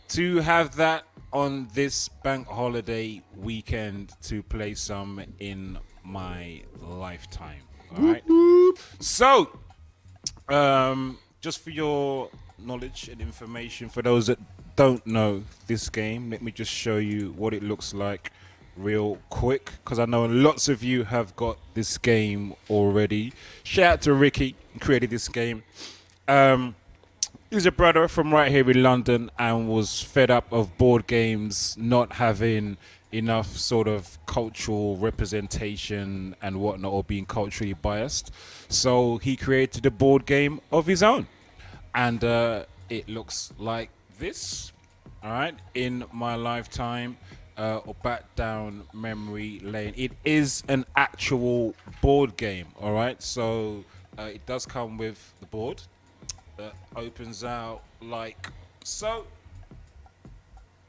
to have that on this bank holiday weekend to play some In My Lifetime. All right. So, just for your knowledge and information, for those that don't know this game, let me just show you what it looks like real quick, because I know lots of you have got this game already. Shout out to Ricky, who created this game. He's a brother from right here in London and was fed up of board games not having enough sort of cultural representation and whatnot, or being culturally biased. So he created a board game of his own. And it looks like this. All right. In My Lifetime, or Back Down Memory Lane. It is an actual board game. All right. So it does come with the board. Opens out like so.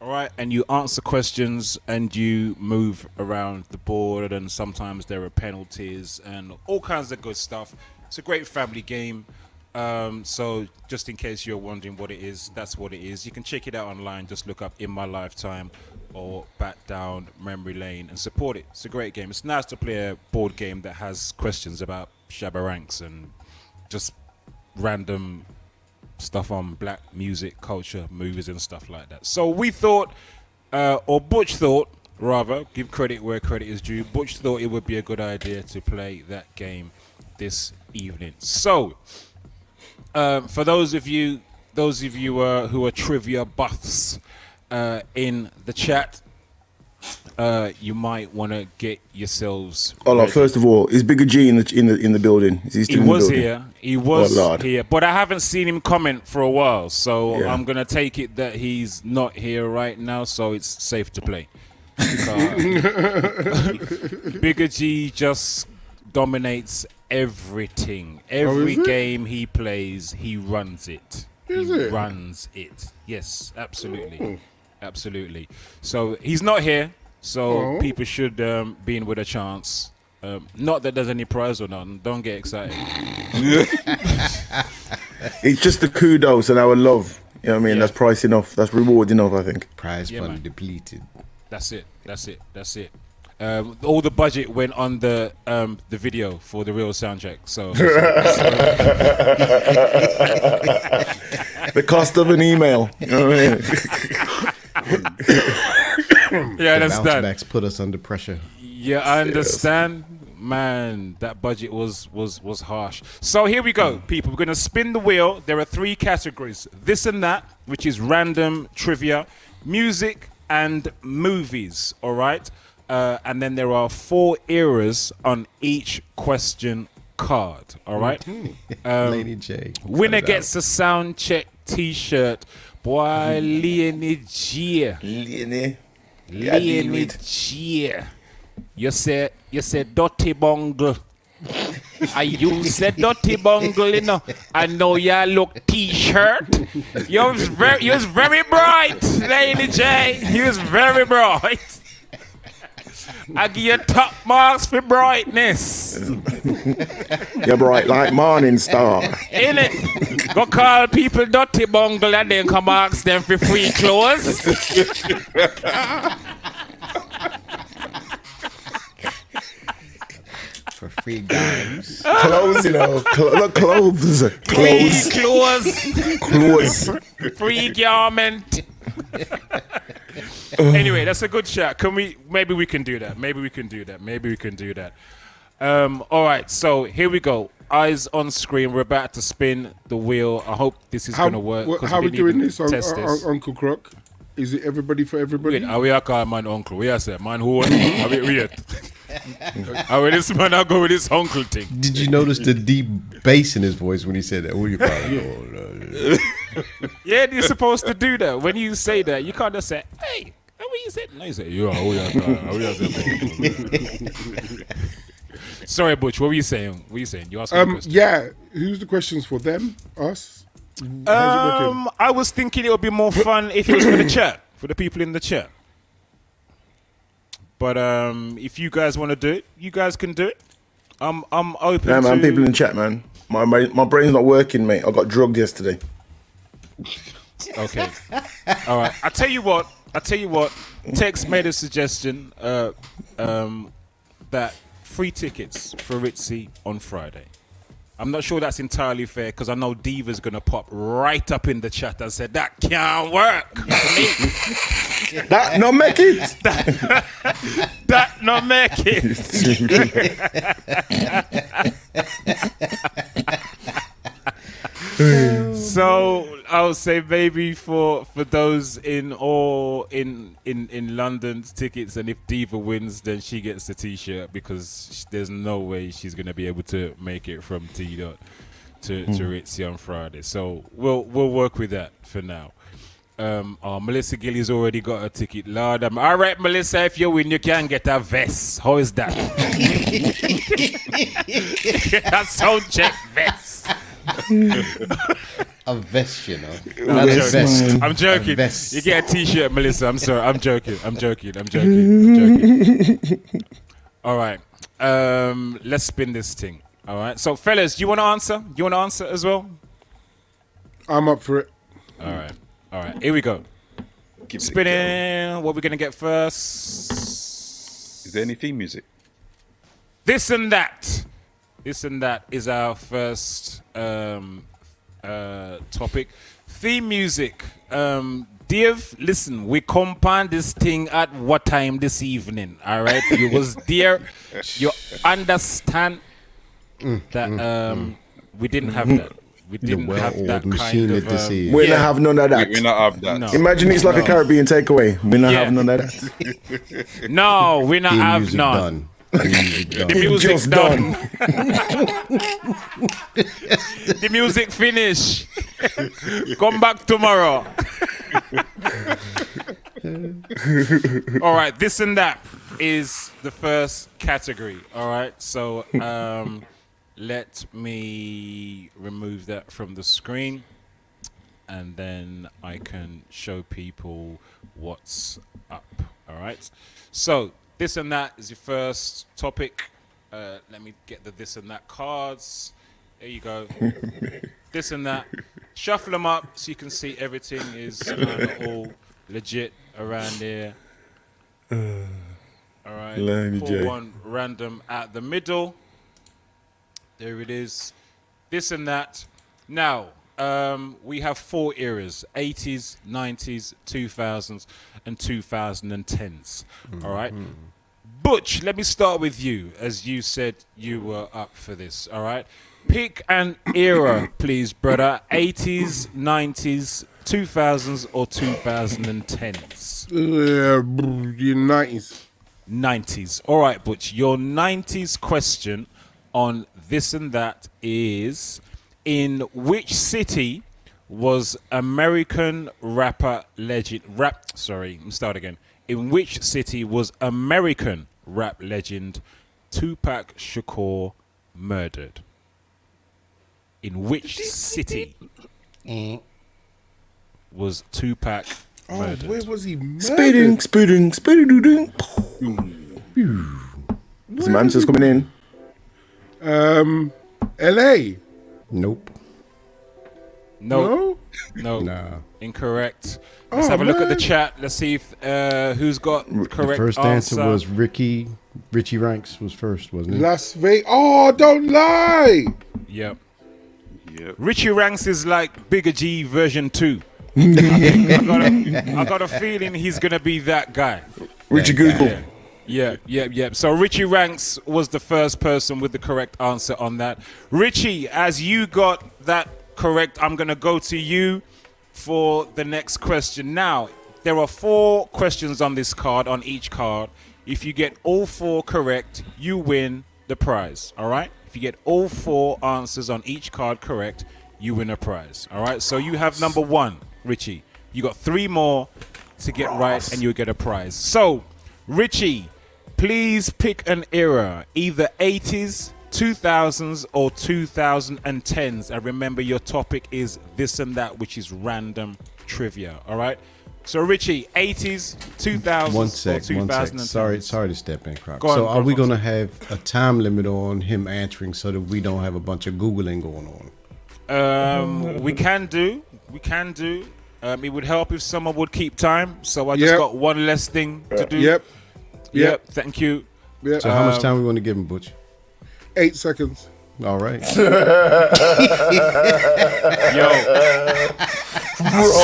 All right, and you answer questions and you move around the board, and sometimes there are penalties and all kinds of good stuff. It's a great family game. So just in case you're wondering what it is, that's what it is. You can check it out online. Just look up In My Lifetime or Back Down Memory Lane and support it. It's a great game. It's nice to play a board game that has questions about Shabba Ranks and just random stuff on black music, culture, movies and stuff like that. So we thought, or Butch thought, rather, give credit where credit is due, Butch thought it would be a good idea to play that game this evening. So, for those of you who are trivia buffs, in the chat, you might want to get yourselves. Hold on, ready. first of all, is Bigger G in the building? Is he still He in the was building? here. He was Lord. here, but I haven't seen him comment for a while, so Yeah. I'm gonna take it that he's not here right now, so it's safe to play. Bigger G just dominates everything. Every is it? game he plays, he runs it. Is he it? runs it. Yes, absolutely, absolutely. So he's not here, so people should be in with a chance. Not that there's any prize or nothing. Don't get excited. It's just the kudos and our love. You know what I mean? Yeah. That's price enough. That's reward enough, I think. Prize Yeah, fund man. depleted. That's it. All the budget went on the video for the real soundcheck. So The cost of an email. You know what I mean? yeah, I The bounce understand. backs put us under pressure. Yeah, I understand. Man, that budget was harsh. So here we go, people. We're gonna spin the wheel. There are 3 categories: this and that, which is random trivia, music, and movies. All right, and then there are 4 eras on each question card. All right. Lady J. Winner gets a sound check T-shirt. Boy, Leonie G. Leonie G. You said dirty bungle. You said dirty bungle, you know. I know you look T-shirt. You was very bright, Lady J. You was very bright. I give you top marks for brightness. You're bright like morning star. In it. Go call people dirty bungle and then come ask them for free clothes. For free games. Clothes, you know. Clothes. Free Clothes. clothes. Clothes. Free garment. Anyway, that's a good shot. Maybe we can do that. All right, so here we go. Eyes on screen. We're about to spin the wheel. I hope this is going to work. 'cause How are we didn't even doing this, test this. Uncle Croc? Is it everybody for everybody? Wait, are we call man uncle? We are say man who? Are we weird? Are we this man? I go with this uncle thing. Did you notice the deep bass in his voice when he said that? Who you calling? Yeah, you're supposed to do that. When you say that, you can't just say, "Hey, what you said?" No, you say, "Yeah, we are Sorry, Butch. What were you saying? You asked me a question. Yeah. Who's the questions for? Them? Us? How's it working? I was thinking it would be more fun if it was for the chat, for the people in the chat. But if you guys want to do it, you guys can do it. I'm open. Yeah, man. to... People in the chat, man. My brain's not working, mate. I got drugged yesterday. Okay. All right. I tell you what. Tex made a suggestion that free tickets for Ritzy on Friday. I'm not sure that's entirely fair because I know Diva's going to pop right up in the chat and say, that can't work. That not make it. That not make it. So I would say maybe for those in London tickets, and if Diva wins, then she gets the T-shirt because there's no way she's gonna be able to make it from T dot to Ritzy on Friday. So we'll work with that for now. Melissa Gilly's already got a ticket. Lord, all right, Melissa, if you win, you can get a vest. How is that? A Soundcheck vest. A vest, you know. I'm Not a joking. vest. I'm joking. A vest. You get a T-shirt, Melissa. I'm sorry. I'm joking. All right. Let's spin this thing. All right. So, fellas, do you want to answer? You want to answer as well? I'm up for it. All right. Here we go. Spinning. What we're gonna get first? Is there any theme music? This and that is our first topic. Theme music. Dave, listen, we compound this thing at what time this evening? All right, you was there. You understand that we didn't have that. We The didn't have that well-oiled kind machine of. that this is. We don't have none of that. We not have that. No. Imagine it's like a Caribbean takeaway. We don't have none of that. No, we not The have music none. done. The music done. The music Just done. done. The music finish. Come back tomorrow. All right, this and that is the first category. All right, so let me remove that from the screen, and then I can show people what's up. All right, so this and that is your first topic. Let me get the this and that cards. There you go. This and that. Shuffle them up so you can see everything is all legit around here. All right. Pull one random at the middle. There it is. This and that. Now, we have 4 eras: 80s, 90s, 2000s, and 2010s. All right. Butch, let me start with you, as you said you were up for this. All right. Pick an era, please, brother. 80s, 90s, 2000s, or 2010s? The 90s. 90s. All right, Butch. Your 90s question on this and that is: in which city was American rapper legend In which city was American rap legend Tupac Shakur murdered? In which city was Tupac murdered? Where was he murdered? Speeding. Some answers coming in. L.A. Nope. No. Nah. Incorrect. Let's have a look at the chat. Let's see if who's got correct The first answer was Richie Ranks was first, wasn't it? Las Vegas. Oh, don't lie. Yep. Richie Ranks is like Bigger G version 2. I got a feeling he's gonna be that guy. Richie Google. Yeah. So Richie Ranks was the first person with the correct answer on that. Richie, as you got that correct, I'm gonna go to you for the next question. Now, there are 4 questions on this card, on each card. If you get all 4 correct, you win the prize. All right? If you get all 4 answers on each card correct, you win a prize. All right? So you have number 1, Richie. You got 3 more to get right, and you'll get a prize. So, Richie, please pick an era, either 80s, 2000s, or 2010s. And remember, your topic is this and that, which is random trivia. All right? So, Richie, 80s, 2000s, One or sec. 2010s. Sorry to step in, Croc. Go on, so are we Alfonso. going to have a time limit on him answering so that we don't have a bunch of Googling going on? We can do. It would help if someone would keep time. So I just got one less thing to do. Yep. Thank you. Yep. So how much time we want to give him, Butch? 8 seconds. All right. Yo.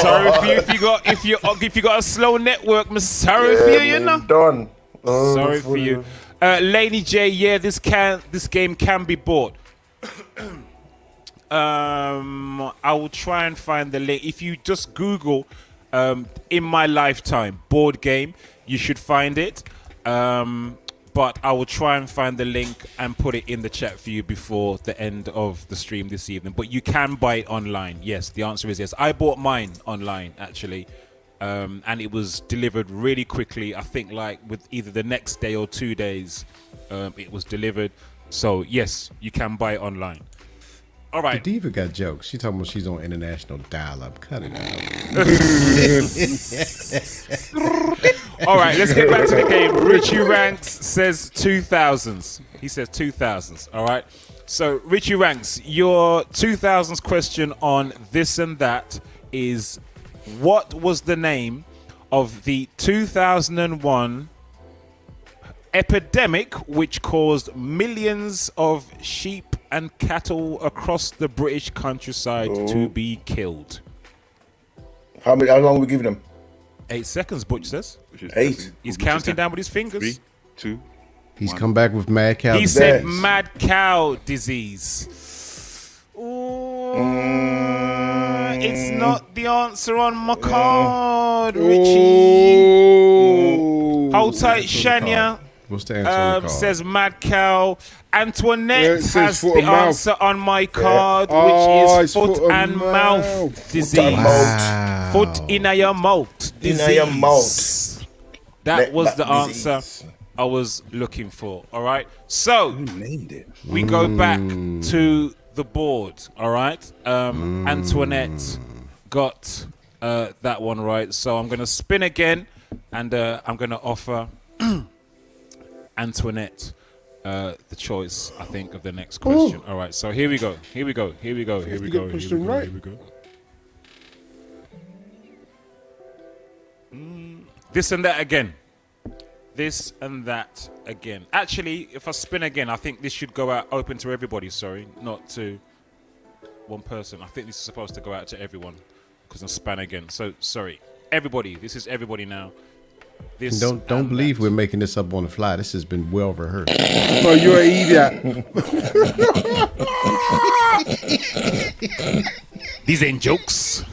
Sorry for you if you got a slow network. I'm sorry for you, know. Done. Sorry for you. Lady J, yeah, this game can be bought. I will try and find the link. If you just Google in my lifetime board game, you should find it. But I will try and find the link and put it in the chat for you before the end of the stream this evening. But you can buy it online. Yes, the answer is yes. I bought mine online, actually. And it was delivered really quickly. I think like with either the next day or 2 days, it was delivered. So, yes, you can buy it online. All right. The diva got jokes. She talking about she's on international dial-up. Cut it out. All right, let's get back to the game. Richie Ranks says 2000s. He says 2000s. All right. So, Richie Ranks, your 2000s question on this and that is: what was the name of the 2001 epidemic which caused millions of sheep and cattle across the British countryside to be killed? How long are we giving them? 8 seconds, Butch says. 8. He's counting down with his fingers. 3, 2. He's come back with mad cow. He disease. said mad cow disease. Ooh, It's not the answer on my card, Richie. Hold tight, Shania. What's the answer on the card? Says Mad Cow. Antoinette has the mouth. answer on my card, which is foot and mouth disease. Wow. Foot in your mouth disease. In your mouth. That was the disease. answer I was looking for. All right. So Who named it? we go back to the board. All right. Antoinette got that one right. So I'm going to spin again, and I'm going to offer Antoinette the choice, I think, of the next question. All right. So here we go. Here we go. Here we go. Here we go. Here we go. Here we go. This and that again. This and that again. Actually, if I spin again, I think this should go out open to everybody. Sorry, not to one person. I think this is supposed to go out to everyone because I span again. So sorry, everybody. This is everybody now. This Don't believe we're making this up on the fly. This has been well rehearsed. Oh, you're an idiot. These ain't jokes.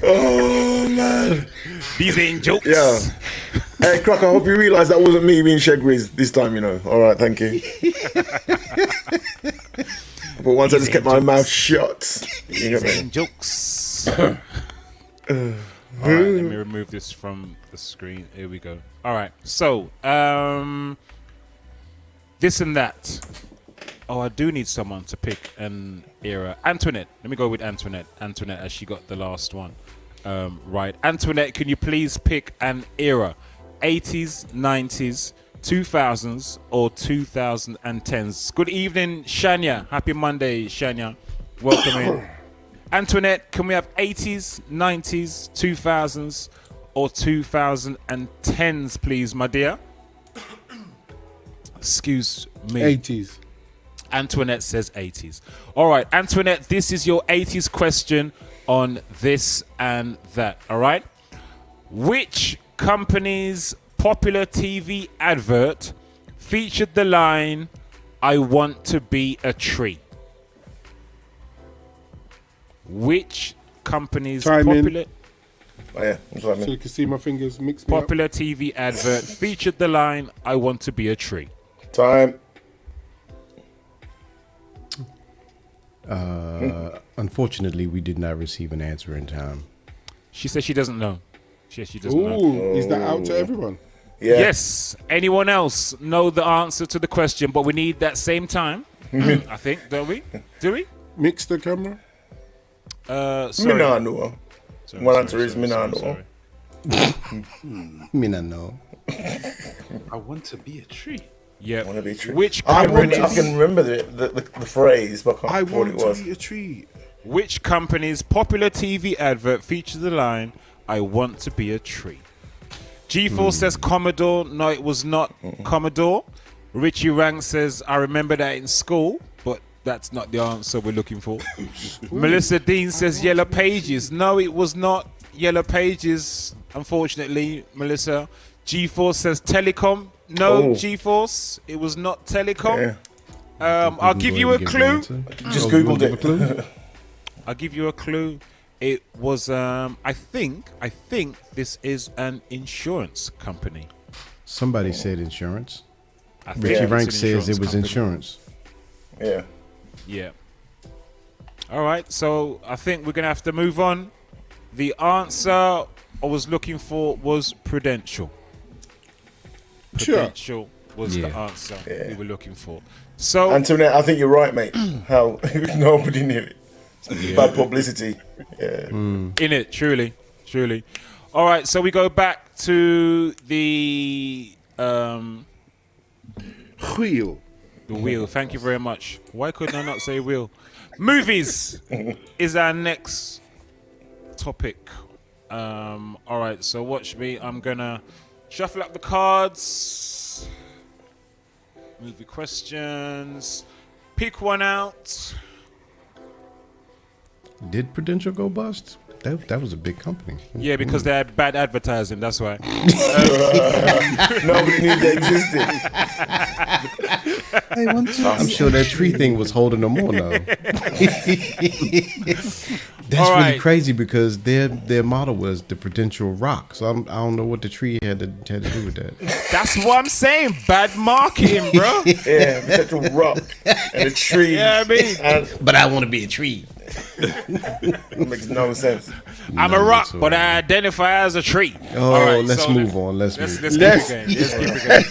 Oh man, these ain't jokes. Yeah. Hey, Croc, I hope you realise that wasn't me being Shegriz this time, you know. All right, thank you. But once I just kept my mouth shut. You know what I mean? Jokes. All right, let me remove this from the screen. Here we go. All right, so this and that. Oh, I do need someone to pick an era. Antoinette. Let me go with Antoinette. Antoinette, as she got the last one right. Antoinette, can you please pick an era? 80s, 90s, 2000s, or 2010s? Good evening, Shania. Happy Monday, Shania. Welcome in. Antoinette, can we have 80s, 90s, 2000s, or 2010s, please, my dear? Excuse me. 80s. Antoinette says 80s. All right, Antoinette, this is your 80s question on this and that. All right. Which company's popular TV advert featured the line, "I want to be a tree"? Which company's popular... Oh, yeah. So you can see my fingers mixed. Popular TV advert featured the line, "I want to be a tree"? Time. Unfortunately, we did not receive an answer in time. She says she doesn't know. She doesn't know. Ooh, is that out to everyone? Yeah. Yes. Anyone else know the answer to the question? But we need that same time. I think, don't we? Do we? Mix the camera. Sorry. Me nah know. One answer is me nah know. Me nah know. I want to be a tree. Yeah. Want to be a tree. Which I company's... can remember the phrase, but I can't want what it was. to be a tree. Which company's popular TV advert featured the line, "I want to be a tree"? G4 says Commodore. No, it was not Commodore. Richie Rank says, "I remember that in school," but that's not the answer we're looking for. Melissa Dean says Yellow Pages. No, it was not Yellow Pages, unfortunately, Melissa. G4 says Telecom. No, G-Force. It was not Telecom. Yeah. I'll give you a clue. Just Googled it. I'll give you a clue. It was, I think this is an insurance company. Somebody said insurance. I think Richie it's Rank an says it was company. insurance. Yeah. Yeah. All right, so I think we're going to have to move on. The answer I was looking for was Prudential. Prudential was the answer we were looking for. So, Antoinette, I think you're right, mate. How nobody knew it. It's bad publicity. Yeah. In it, truly. All right, so we go back to the wheel. The wheel. Thank you very much. Why couldn't I not say wheel? Movies is our next topic. All right, so watch me. I'm gonna shuffle up the cards. Movie questions. Pick one out. Did Prudential go bust? That was a big company. Yeah, because they had bad advertising. That's why. Nobody knew they existed. I'm sure that tree thing was holding them on though. That's All really right. crazy because their model was the Prudential Rock. So I don't know what the tree had to do with that. That's what I'm saying. Bad marketing, bro. Yeah, Prudential Rock and a tree. Yeah, I mean, But I want to be a tree. It makes no sense. I'm a rock, but I identify as a tree. Oh, All right, let's so move on. Let's Let's move. keep it going. Let's keep it going.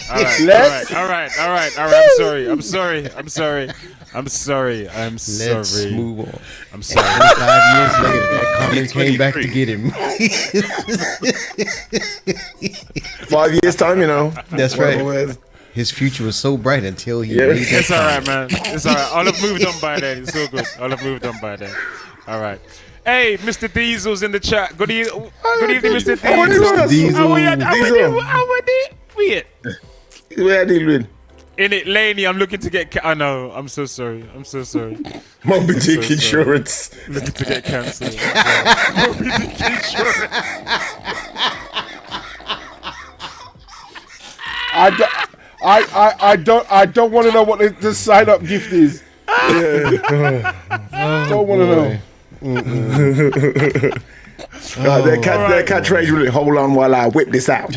All right. I'm sorry. I'm sorry. Let's move on. I'm sorry. 5 years later, that comment came back to get him. 5 years time, you know. That's right. His future was so bright until he made that It's all right, comment. man. It's all right. I'll have moved on by then. It's all good. I'll have moved on by then. All right. Hey, Mr. Diesel's in the chat. Good evening, Mr. Diesel. How are we? Where are they doing? In it, Laney, I'm looking to get. I know. I'm so sorry. Moby Dick Insurance. Looking to get cancelled. Moby Dick Insurance. I don't want to know what the sign up gift is. Don't want to know. Their catchphrase really, hold on while I whip this out.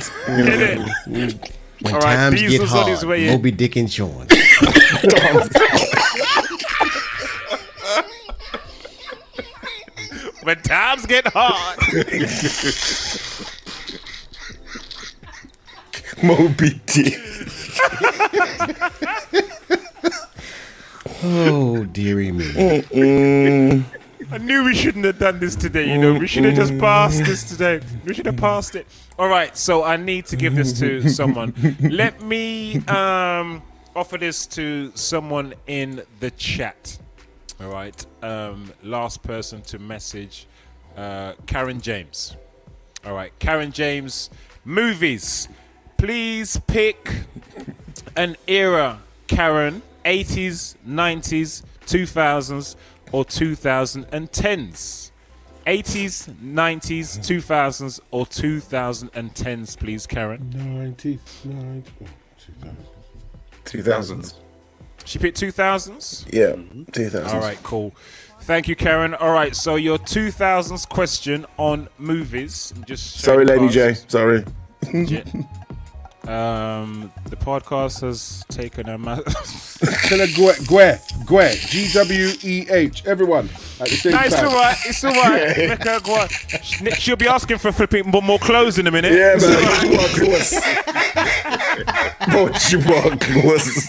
When All right, times get Diesel's on his hard, way in. Moby Dick Insurance. When times get hard. Moby Dick. Oh, dearie me. I knew we shouldn't have done this today, you know. We should have just passed this today. We should have passed it. All right, so I need to give this to someone. Let me offer this to someone in the chat. All right. Last person to message, Karen James. All right, Karen James, movies. Please pick an era, Karen, 80s, 90s, 2000s, or 2010s. 80s, 90s, 2000s, or 2010s, please, Karen. 90s, 2000s. She picked 2000s? Yeah, 2000s. All right, cool. Thank you, Karen. All right, so your 2000s question on movies. Just Sorry, Lady J. Sorry. The podcast has taken a Tell her Gweh, GWEH, everyone at the same No, time. it's all right. Make her go on. She'll be asking for flipping more clothes in a minute. Yeah, man. What you want, clothes?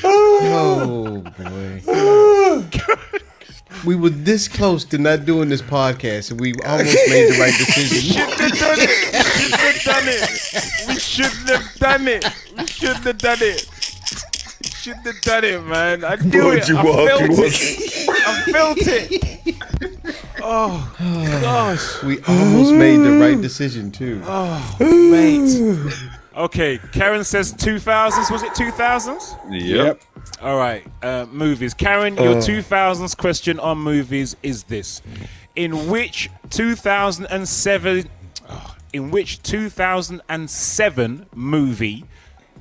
Oh boy. We were this close to not doing this podcast, and we almost made the right decision. We shouldn't have done it. Shouldn't have done it, man. I knew it. I felt it. Oh, gosh. We almost made the right decision, too. Oh, mate. Okay, Karen says 2000s. Was it 2000s? Yep. All right, movies. Karen, your 2000s question on movies is this: In which 2007 movie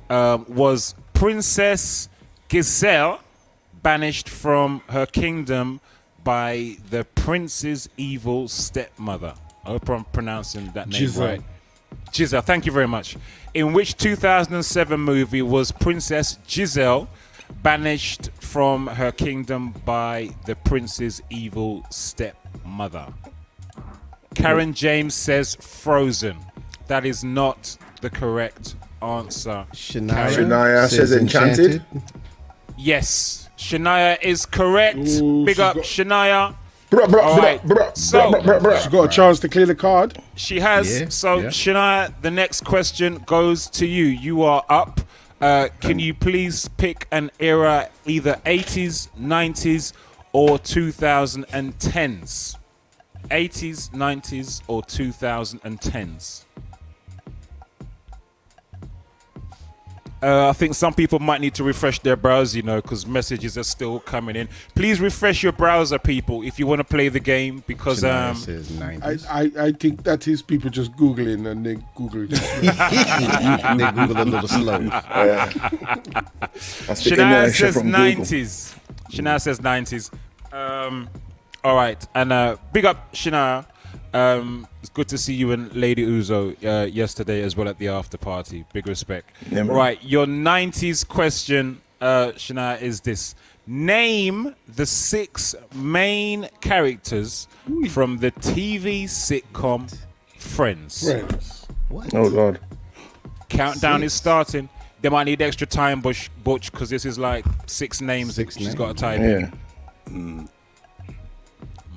was Princess Giselle banished from her kingdom by the prince's evil stepmother? I hope I'm pronouncing that name Giselle. right. Giselle, thank you very much. In which 2007 movie was Princess Giselle banished from her kingdom by the prince's evil stepmother? Karen James says Frozen. That is not the correct answer. Shania says Enchanted. Yes, Shania is correct. Big up, Shania. All right. So she's got a chance to clear the card. She has. Shania, the next question goes to you. You are up. Can you please pick an era, either 80s, 90s, or 2010s? 80s, 90s, or 2010s? I think some people might need to refresh their browser, because messages are still coming in. Please refresh your browser, people, if you want to play the game, because says 90s. I think that is people just Googling and they Google it. They Google a little slow. Shania says 90s. Shania says 90s. All right. And big up, Shania. It's good to see you and Lady Uzo yesterday as well at the after party. Big respect. Yeah, right, your 90s question, Shania, is this. Name the 6 main characters from the TV sitcom Friends. What? Oh, God. Countdown is starting. They might need extra time, Butch, because this is like 6 names that she's got to type in.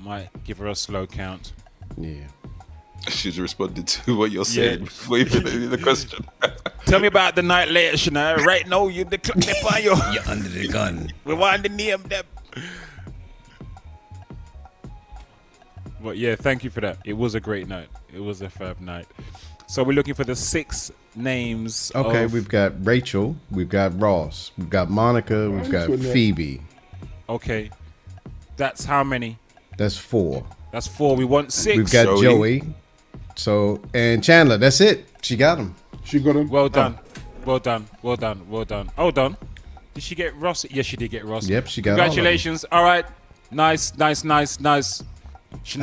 Might give her a slow count. Yeah. She's responded to what you're saying before you finish the question. Tell me about the night later, Shania. Right now, you the clock on you. You're under the gun. We want to name them. But yeah, thank you for that. It was a great night. It was a fab night. So we're looking for the 6 names. Okay, we've got Rachel, we've got Ross, we've got Monica, we've got Phoebe. Okay, that's how many? That's 4. That's 4. We want 6. We've got Joey. So, and Chandler. That's it. She got him. She got him. Well done. Well done. Well done. Well done. Hold on. Did she get Ross? Yes, she did get Ross. Yep, she got Congratulations. All right. Nice. Shania,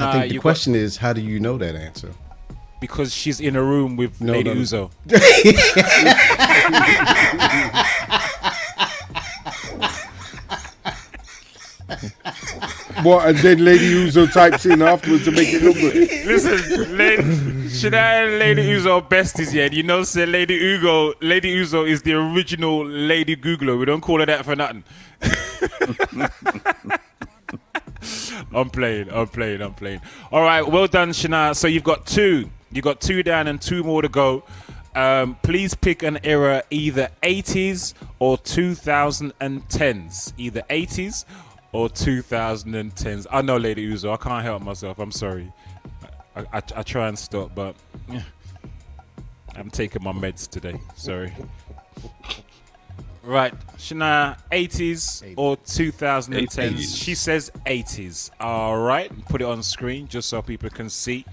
I think the question is, how do you know that answer? Because she's in a room with Lady Uzo. What? And then Lady Uzo types in afterwards to make it look good. Listen, Shania and Lady Uzo are besties, yeah. You know, say Lady Uzo is the original Lady Googler. We don't call her that for nothing. I'm playing. All right, well done, Shania. So you've got 2. You've got 2 down and 2 more to go. Please pick an era, either 80s or 2010s. Either 80s or 2010s. I know, Lady Uzo, I can't help myself. I'm sorry. I try and stop, but I'm taking my meds today. Sorry. Right, Shania, 80s or 2010s? 80s. She says 80s. All right, put it on screen just so people can see.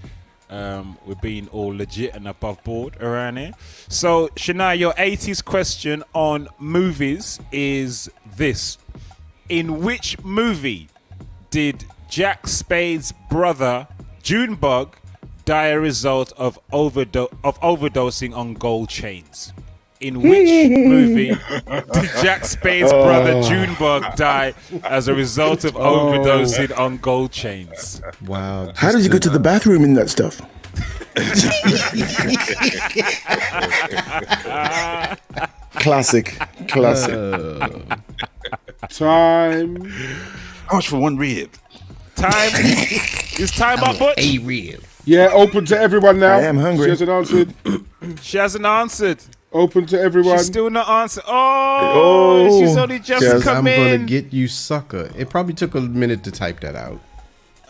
We're being all legit and above board around here. So, Shania, your 80s question on movies is this. In which movie did Jack Spade's brother, Junebug, die a result of overdosing on gold chains? In which movie did Jack Spade's brother, Junebug, die as a result of overdosing on gold chains? Wow. How did you go to the bathroom in that stuff? Classic. Time. How much for one rib? Time. Is time up, Butch? A rib. Yeah, open to everyone now. I am hungry. She hasn't answered. She hasn't answered. Open to everyone. She's still not answered. Oh, she's only just come I'm in. gonna get you, sucker. It probably took a minute to type that out.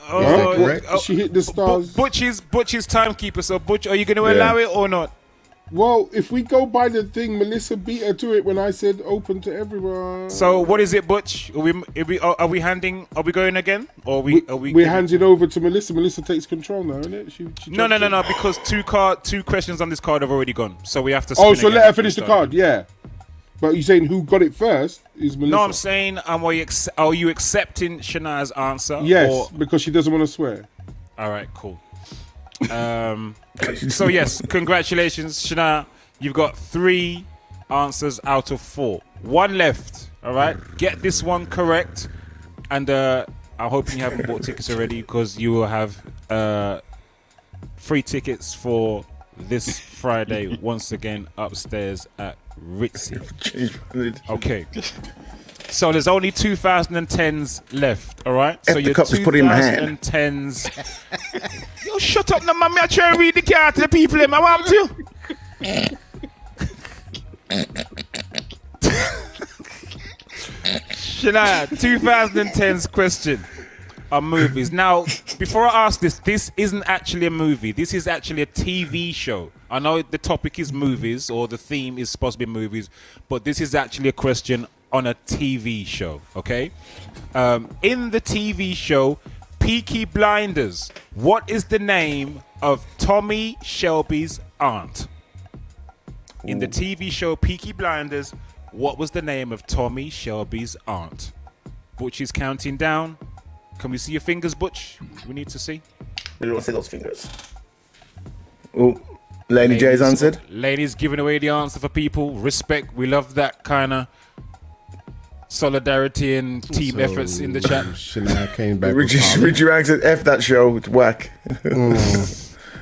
Oh, Is that correct? She hit the stars. Butch's timekeeper. So Butch, are you going to allow it or not? Well, if we go by the thing, Melissa beat her to it when I said open to everyone. So what is it, Butch? Are we going again? Or we're handing over to Melissa. Melissa takes control now, isn't it? She no, because two questions on this card have already gone. So we have to so let her finish the card, yeah. But you're saying who got it first is Melissa. No, I'm saying, are you accepting Shania's answer? Yes, because she doesn't want to swear. All right, cool. So yes, congratulations, Shania. You've got 3 answers out of 4. 1 left. All right, get this one correct, and I'm hoping you haven't bought tickets already, because you will have free tickets for this Friday once again upstairs at Ritzy. Okay. So there's only 2010s left, all right? So your 2010s. Yo, shut up now, man. I try and read the card to the people in my want to. Shania, 2010's question on movies. Now, before I ask this isn't actually a movie. This is actually a TV show. I know the topic is movies, or the theme is supposed to be movies, but this is actually a question on a TV show, okay? In the TV show Peaky Blinders, what is the name of Tommy Shelby's aunt? In the TV show Peaky Blinders, what was the name of Tommy Shelby's aunt? Butch is counting down. Can we see your fingers, Butch? We need to see. We don't see those fingers. Oh, Lady J's answered. Ladies giving away the answer for people. Respect. We love that kind of solidarity and team efforts in the chat. Shania came back. Richie Rank said, F that show. It's whack.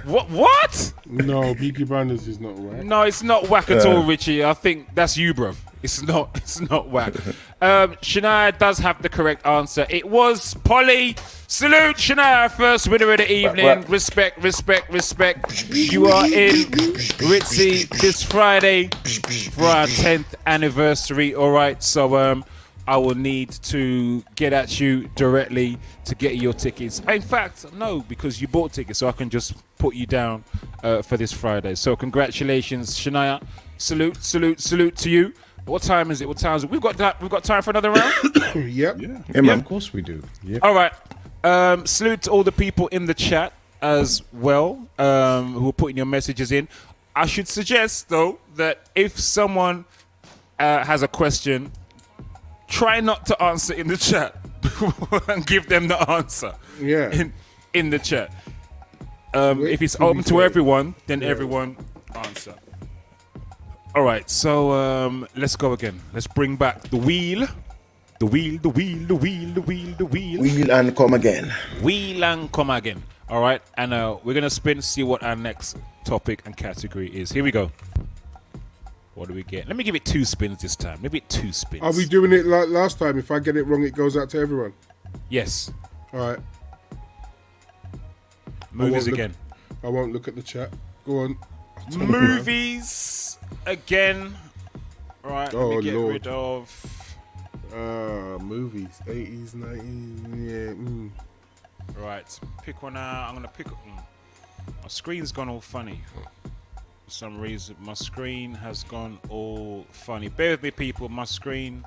What? No, Peaky Blinders is not whack. No, it's not whack at all, Richie. I think that's you, bruv. It's not whack. Shania does have the correct answer. It was Polly. Salute Shania, first winner of the evening. Respect. You are in Ritzy this Friday for our 10th anniversary. All right, so I will need to get at you directly to get your tickets. In fact, no, because you bought tickets, so I can just put you down for this Friday. So congratulations, Shania. Salute to you. What time is it? We've got time for another round? Yep. Yeah, of course we do. Yep. All right. Salute to all the people in the chat as well who are putting your messages in. I should suggest, though, that if someone has a question, try not to answer in the chat and give them the answer in the chat. If it's open to everyone, then everyone answer. All right, so let's go again. Let's bring back the wheel. The wheel. Wheel and come again. Wheel and come again. All right, and we're going to spin, see what our next topic and category is. Here we go. What do we get? Let me give it 2 spins this time. Maybe 2 spins. Are we doing it like last time? If I get it wrong, it goes out to everyone? Yes. All right. Movies again. I won't look at the chat. Go on. Movies again. All right, let me get rid of... movies. 80s, 90s, Right, pick one out. I'm going to pick... My screen's gone all funny. For some reason, my screen has gone all funny. Bear with me, people. My screen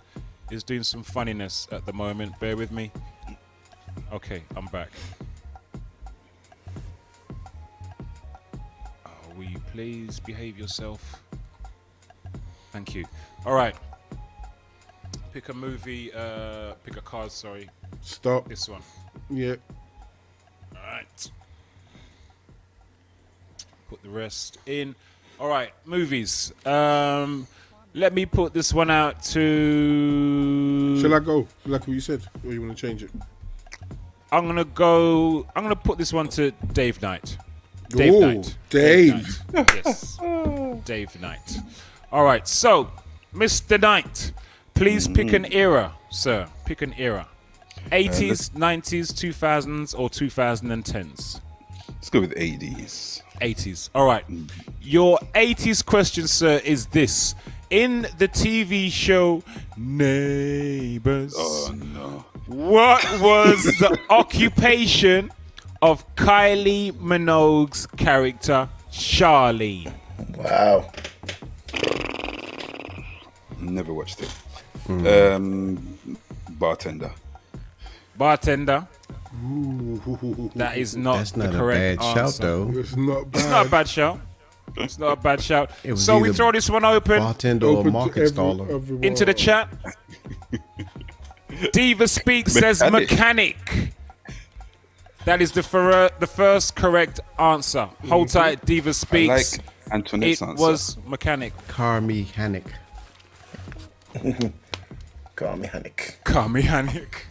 is doing some funniness at the moment. Bear with me. Okay, I'm back. Will you please behave yourself? Thank you. All right. Pick a movie. Pick a card, sorry. Stop. This one. Yeah. All right. Put the rest in. All right, movies. Let me put this one out to... Shall I go? Like what you said? Or you want to change it? I'm going to put this one to Dave Knight. Dave. Dave Knight. Yes. Dave Knight. All right, so, Mr. Knight, please pick an era, sir. Pick an era. 80s, 90s, 2000s, or 2010s? Let's go with 80s. 80s. All right. Your 80s question, sir, is this. In the TV show Neighbours, what was the occupation of Kylie Minogue's character, Charlie? Wow. Never watched it. Bartender. That is not the correct answer. Shout, though. It's not bad. It's not a bad shout. It's not a bad shout. So we throw this one open. Bartender or market staller. Into the chat. Diva Speaks says mechanic. That is the first correct answer. Hold tight, Diva Speaks. I like Antoinette's answer. It was mechanic. Car mechanic. Car mechanic. Car mechanic.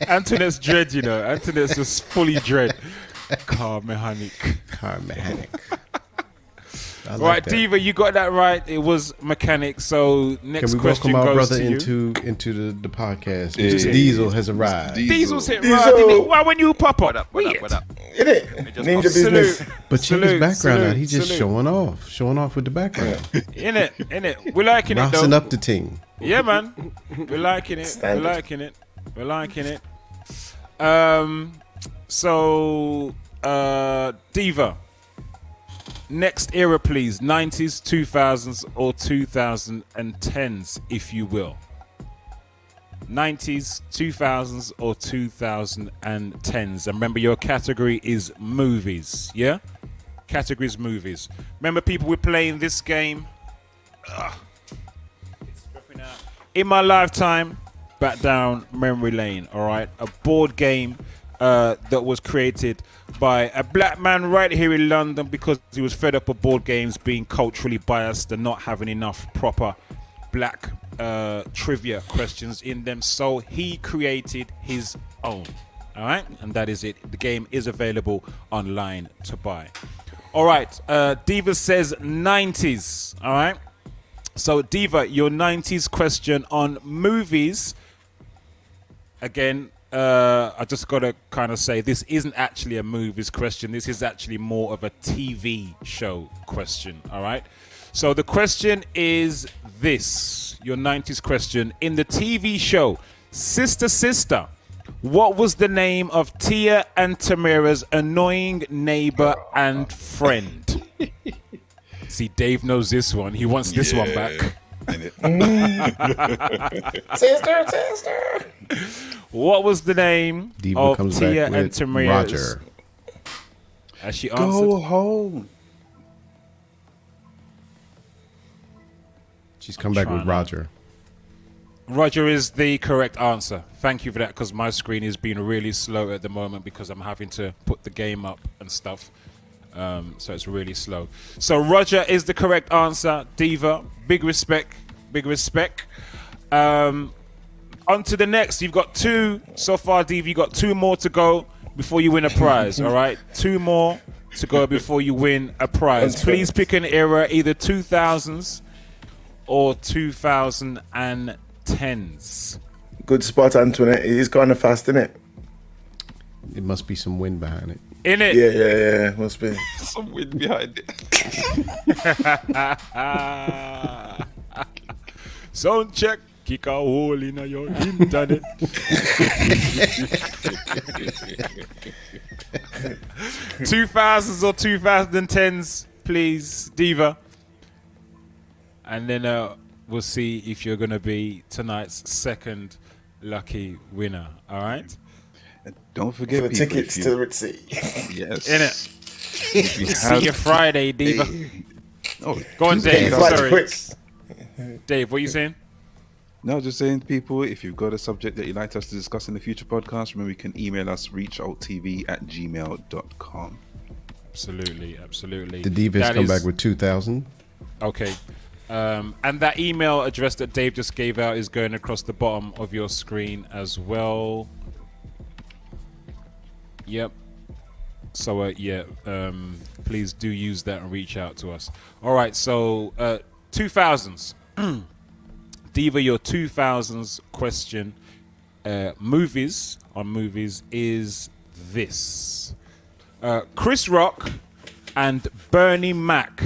Antoinette's dread, you know. Antoinette's just fully dread. Car mechanic. Car mechanic. Like right, that. Diva, you got that right. It was mechanic. So next question welcome our goes brother to you. into the podcast. Diesel has arrived. Diesel's hit right. Didn't it? Why when you pop up? What up? It is. Ninja business. But check his background out. He's just showing off with the background. In it. We're liking it though. Rousing up the team. Yeah, man. We're liking it. We're liking it. So Diva. Next era, please. 90s, 2000s, or 2010s, if you will. 90s, 2000s, or 2010s. And remember, your category is movies, yeah? Category is movies. Remember, people, we're playing this game. It's dropping out. In my lifetime, back down memory lane, all right? A board game that was created by a black man right here in London because he was fed up of board games being culturally biased and not having enough proper black trivia questions in them. So he created his own, all right? And that is it. The game is available online to buy. All right, Diva says 90s, all right? So, Diva, your 90s question on movies. Again, I just got to kind of say this isn't actually a movies question. This is actually more of a TV show question, all right? So the question is this, your 90s question. In the TV show, Sister Sister, what was the name of Tia and Tamira's annoying neighbor and friend? See, Dave knows this one. He wants this one back. Sister. What was the name Diva of comes Tia back and with Tamira's? Roger. As she answered. Go home. She's come back with Roger. Roger is the correct answer. Thank you for that, because my screen is being really slow at the moment because I'm having to put the game up and stuff. So it's really slow. So Roger is the correct answer. Diva, big respect. On to the next. You've got two so far, Diva. You've got two more to go before you win a prize, all right? Two more to go before you win a prize. Please pick an era, either 2000s or 2010s. Good spot, Antoinette. It is kind of fast, isn't it? It must be some wind behind it. In it? Yeah. Must be. Some wind behind it. Soundcheck. Kick a hole in your internet. 2000s or 2010s, please, Diva. And then we'll see if you're going to be tonight's second lucky winner. All right? And don't forget For tickets to the Ritzy. Yes. In it. See you Friday, Diva. Oh, go on, Dave. Sorry. Quick. Dave, what are you saying? No, just saying, people, if you've got a subject that you'd like us to discuss in the future podcast, remember you can email us, reachoutTV@gmail.com. Absolutely. The Diva has come back with 2000. Okay. And that email address that Dave just gave out is going across the bottom of your screen as well. Yep. So, please do use that and reach out to us. All right, so 2000s. Diva, your 2000s question, movies is this. Chris Rock and Bernie Mac,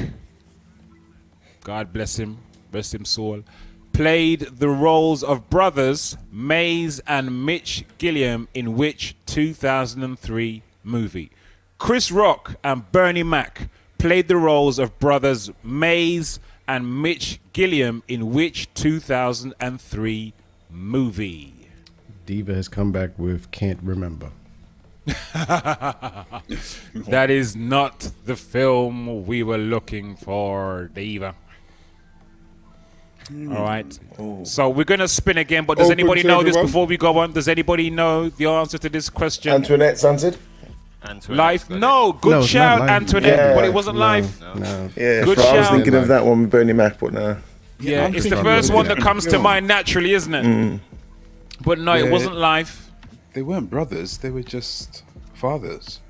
God bless him, rest him soul, played the roles of brothers Maze and Mitch Gilliam in which 2003 movie? Chris Rock and Bernie Mac played the roles of brothers Maze and Mitch Gilliam in which 2003 movie? Diva has come back with Can't Remember. That is not the film we were looking for, Diva. All right. So we're going to spin again, but does Open anybody to know this everyone. before we go on? Does anybody know the answer to this question? Antoinette's answered. Life? No, good No, it's shout, not live. Antoinette, Yeah. but it wasn't live. No. Yeah, Good but I was shout. thinking of that one with Bernie Mac, but no. Yeah, it's the first one that comes to mind naturally, isn't it? But no, it Yeah. wasn't live. They weren't brothers, they were just fathers.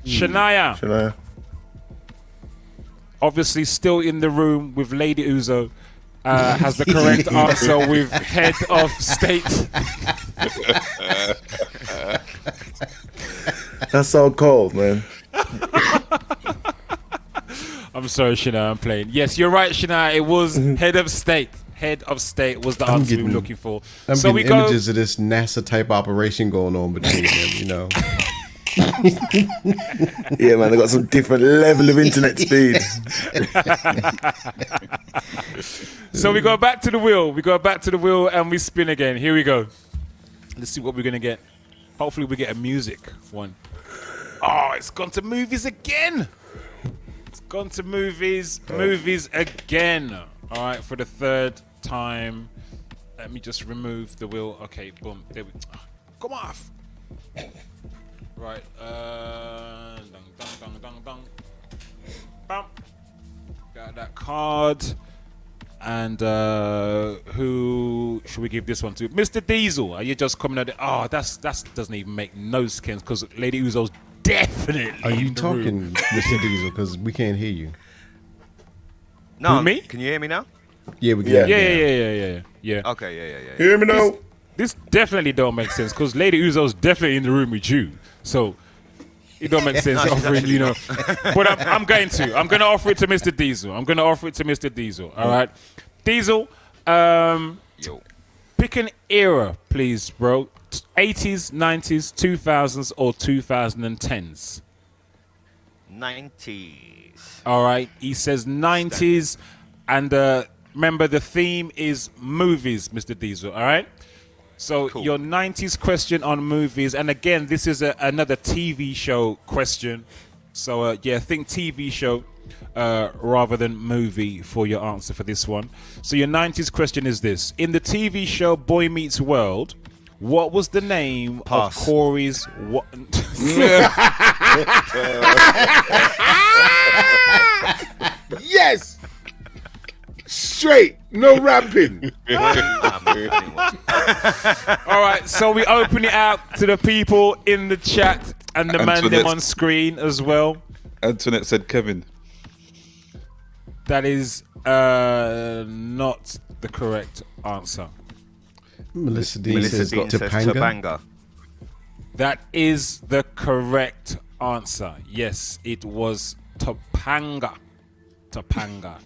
Shania, Shania. obviously still in the room with Lady Uzo, has the correct answer with head of state. That's so cold, man. I'm sorry, Shania, I'm playing. Yes, you're right, Shania. It was head of state. Head of state was the answer we were looking for. I'm So getting we go. images of this NASA type operation going on between them, you know. Yeah, man, they got some different level of internet speed. So we go back to the wheel. We go back to the wheel and we spin again. Here we go. Let's see what we're gonna get. Hopefully we get a music one. Oh, it's gone to movies again. It's gone to movies again. All right, for the third time. Let me just remove the wheel. Okay, boom. There we go. Come off. Right. Dun, dun, dun, dun, dun. Bam. Got that card. And who should we give this one to? Mr. Diesel, are you just coming at it? Oh, that doesn't even make no sense because Lady Uzo's definitely. Are you in the talking, room. Mr. Diesel? Because we can't hear you. No, Who, me? Can you hear me now? Yeah, we can. Yeah. Okay, yeah. Hear me now? This definitely don't make sense because Lady Uzo's definitely in the room with you. So it don't make sense No, she's offering, actually you know. not. But I'm going to offer it to Mr. Diesel. All right. Diesel, Yo. pick an era, please, bro. 80s, 90s, 2000s, or 2010s. 90s. All right. He says 90s. And remember, the theme is movies, Mr. Diesel. All right. So Cool. your 90s question on movies. And again, this is another TV show question. So, think TV show rather than movie for your answer for this one. So your 90s question is this. In the TV show Boy Meets World, what was the name Pass. of Corey's... Yes. Straight, no rapping. All right, so we open it out to the people in the chat and the man them on screen as well. Antoinette said Kevin. That is not the correct answer. Melissa Dean Melissa says Dean says Topanga. Topanga. That is the correct answer. Yes, it was Topanga. Topanga.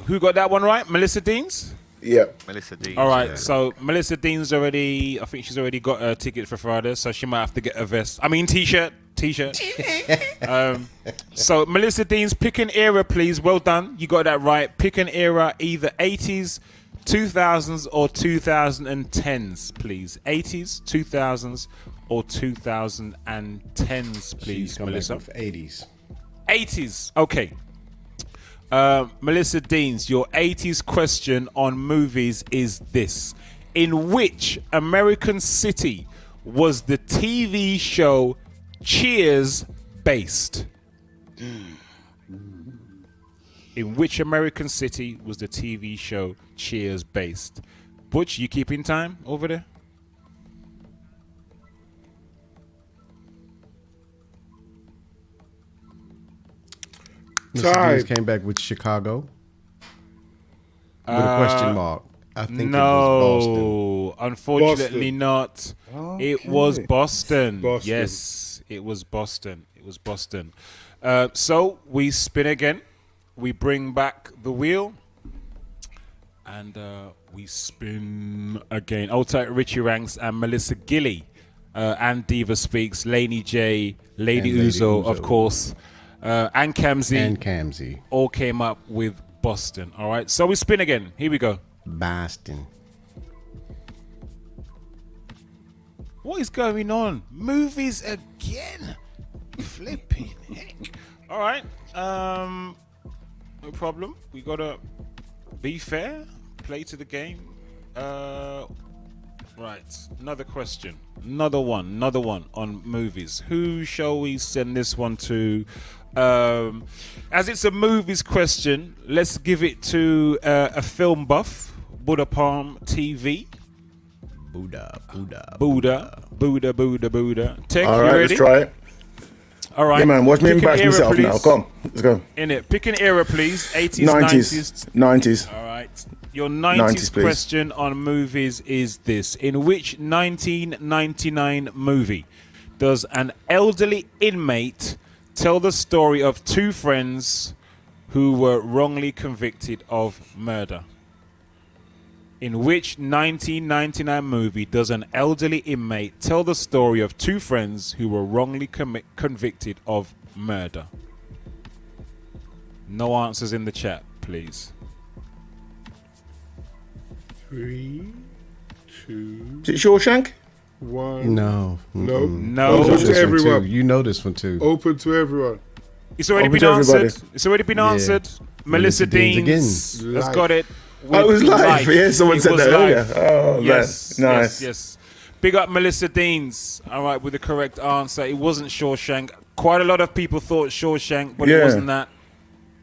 Who got that one right? Melissa Deans? Yeah. Melissa Dean. All right, so Melissa Dean's I think she's already got a ticket for Friday, so she might have to get a t-shirt. So Melissa Dean's, pick an era, please. Well done. You got that right. Pick an era, either 80s, 2000s, or 2010s, please. 80s, 2000s, or 2010s, please, Melissa. 80s. 80s. Okay. Melissa Deans, your 80s question on movies is this. In which American city was the TV show Cheers based? In which American city was the TV show Cheers based? Butch, you keeping time over there? Mr. Deans came back with Chicago. With a question mark. I think it was Boston. Unfortunately not. Okay. It was Boston. Boston. Yes, it was Boston. So we spin again. We bring back the wheel. And we spin again. Old tight Richie Ranks and Melissa Gilly. And Diva Speaks. Laney J. Lady Uzo, of course. And Kamzi. All came up with Boston. All right. So we spin again. Here we go. Boston. What is going on? Movies again. Flipping heck. All right. No problem. We gotta be fair. Play to the game. Right. Another question. Another one on movies. Who shall we send this one to? As it's a movies question, let's give it to a film buff, Buddha Palm TV. Buddha. Tech, All you right, ready? let's try it. All right. Yeah, man, watch me Pick an embarrass era, myself please. now. Come on, let's go. In it. Pick an era, please. 80s, 90s. 90s. All right. Your 90s, 90s, please. question on movies is this. In which 1999 movie does an elderly inmate tell the story of two friends who were wrongly convicted of murder? In which 1999 movie does an elderly inmate tell the story of two friends who were wrongly convicted of murder? No answers in the chat, please. 3, 2, Is it Shawshank? 1. No. No. No. Open to everyone. You know this one too. Open to everyone. It's already Open been to everybody. answered. It's already been answered. Melissa Deans has Life. got it. Oh, it was with live. Yeah, someone It said was that earlier. live. Oh, yes, man. Nice. Yes. Big up Melissa Deans. All right, with the correct answer. It wasn't Shawshank. Quite a lot of people thought Shawshank, but it Yeah. wasn't that.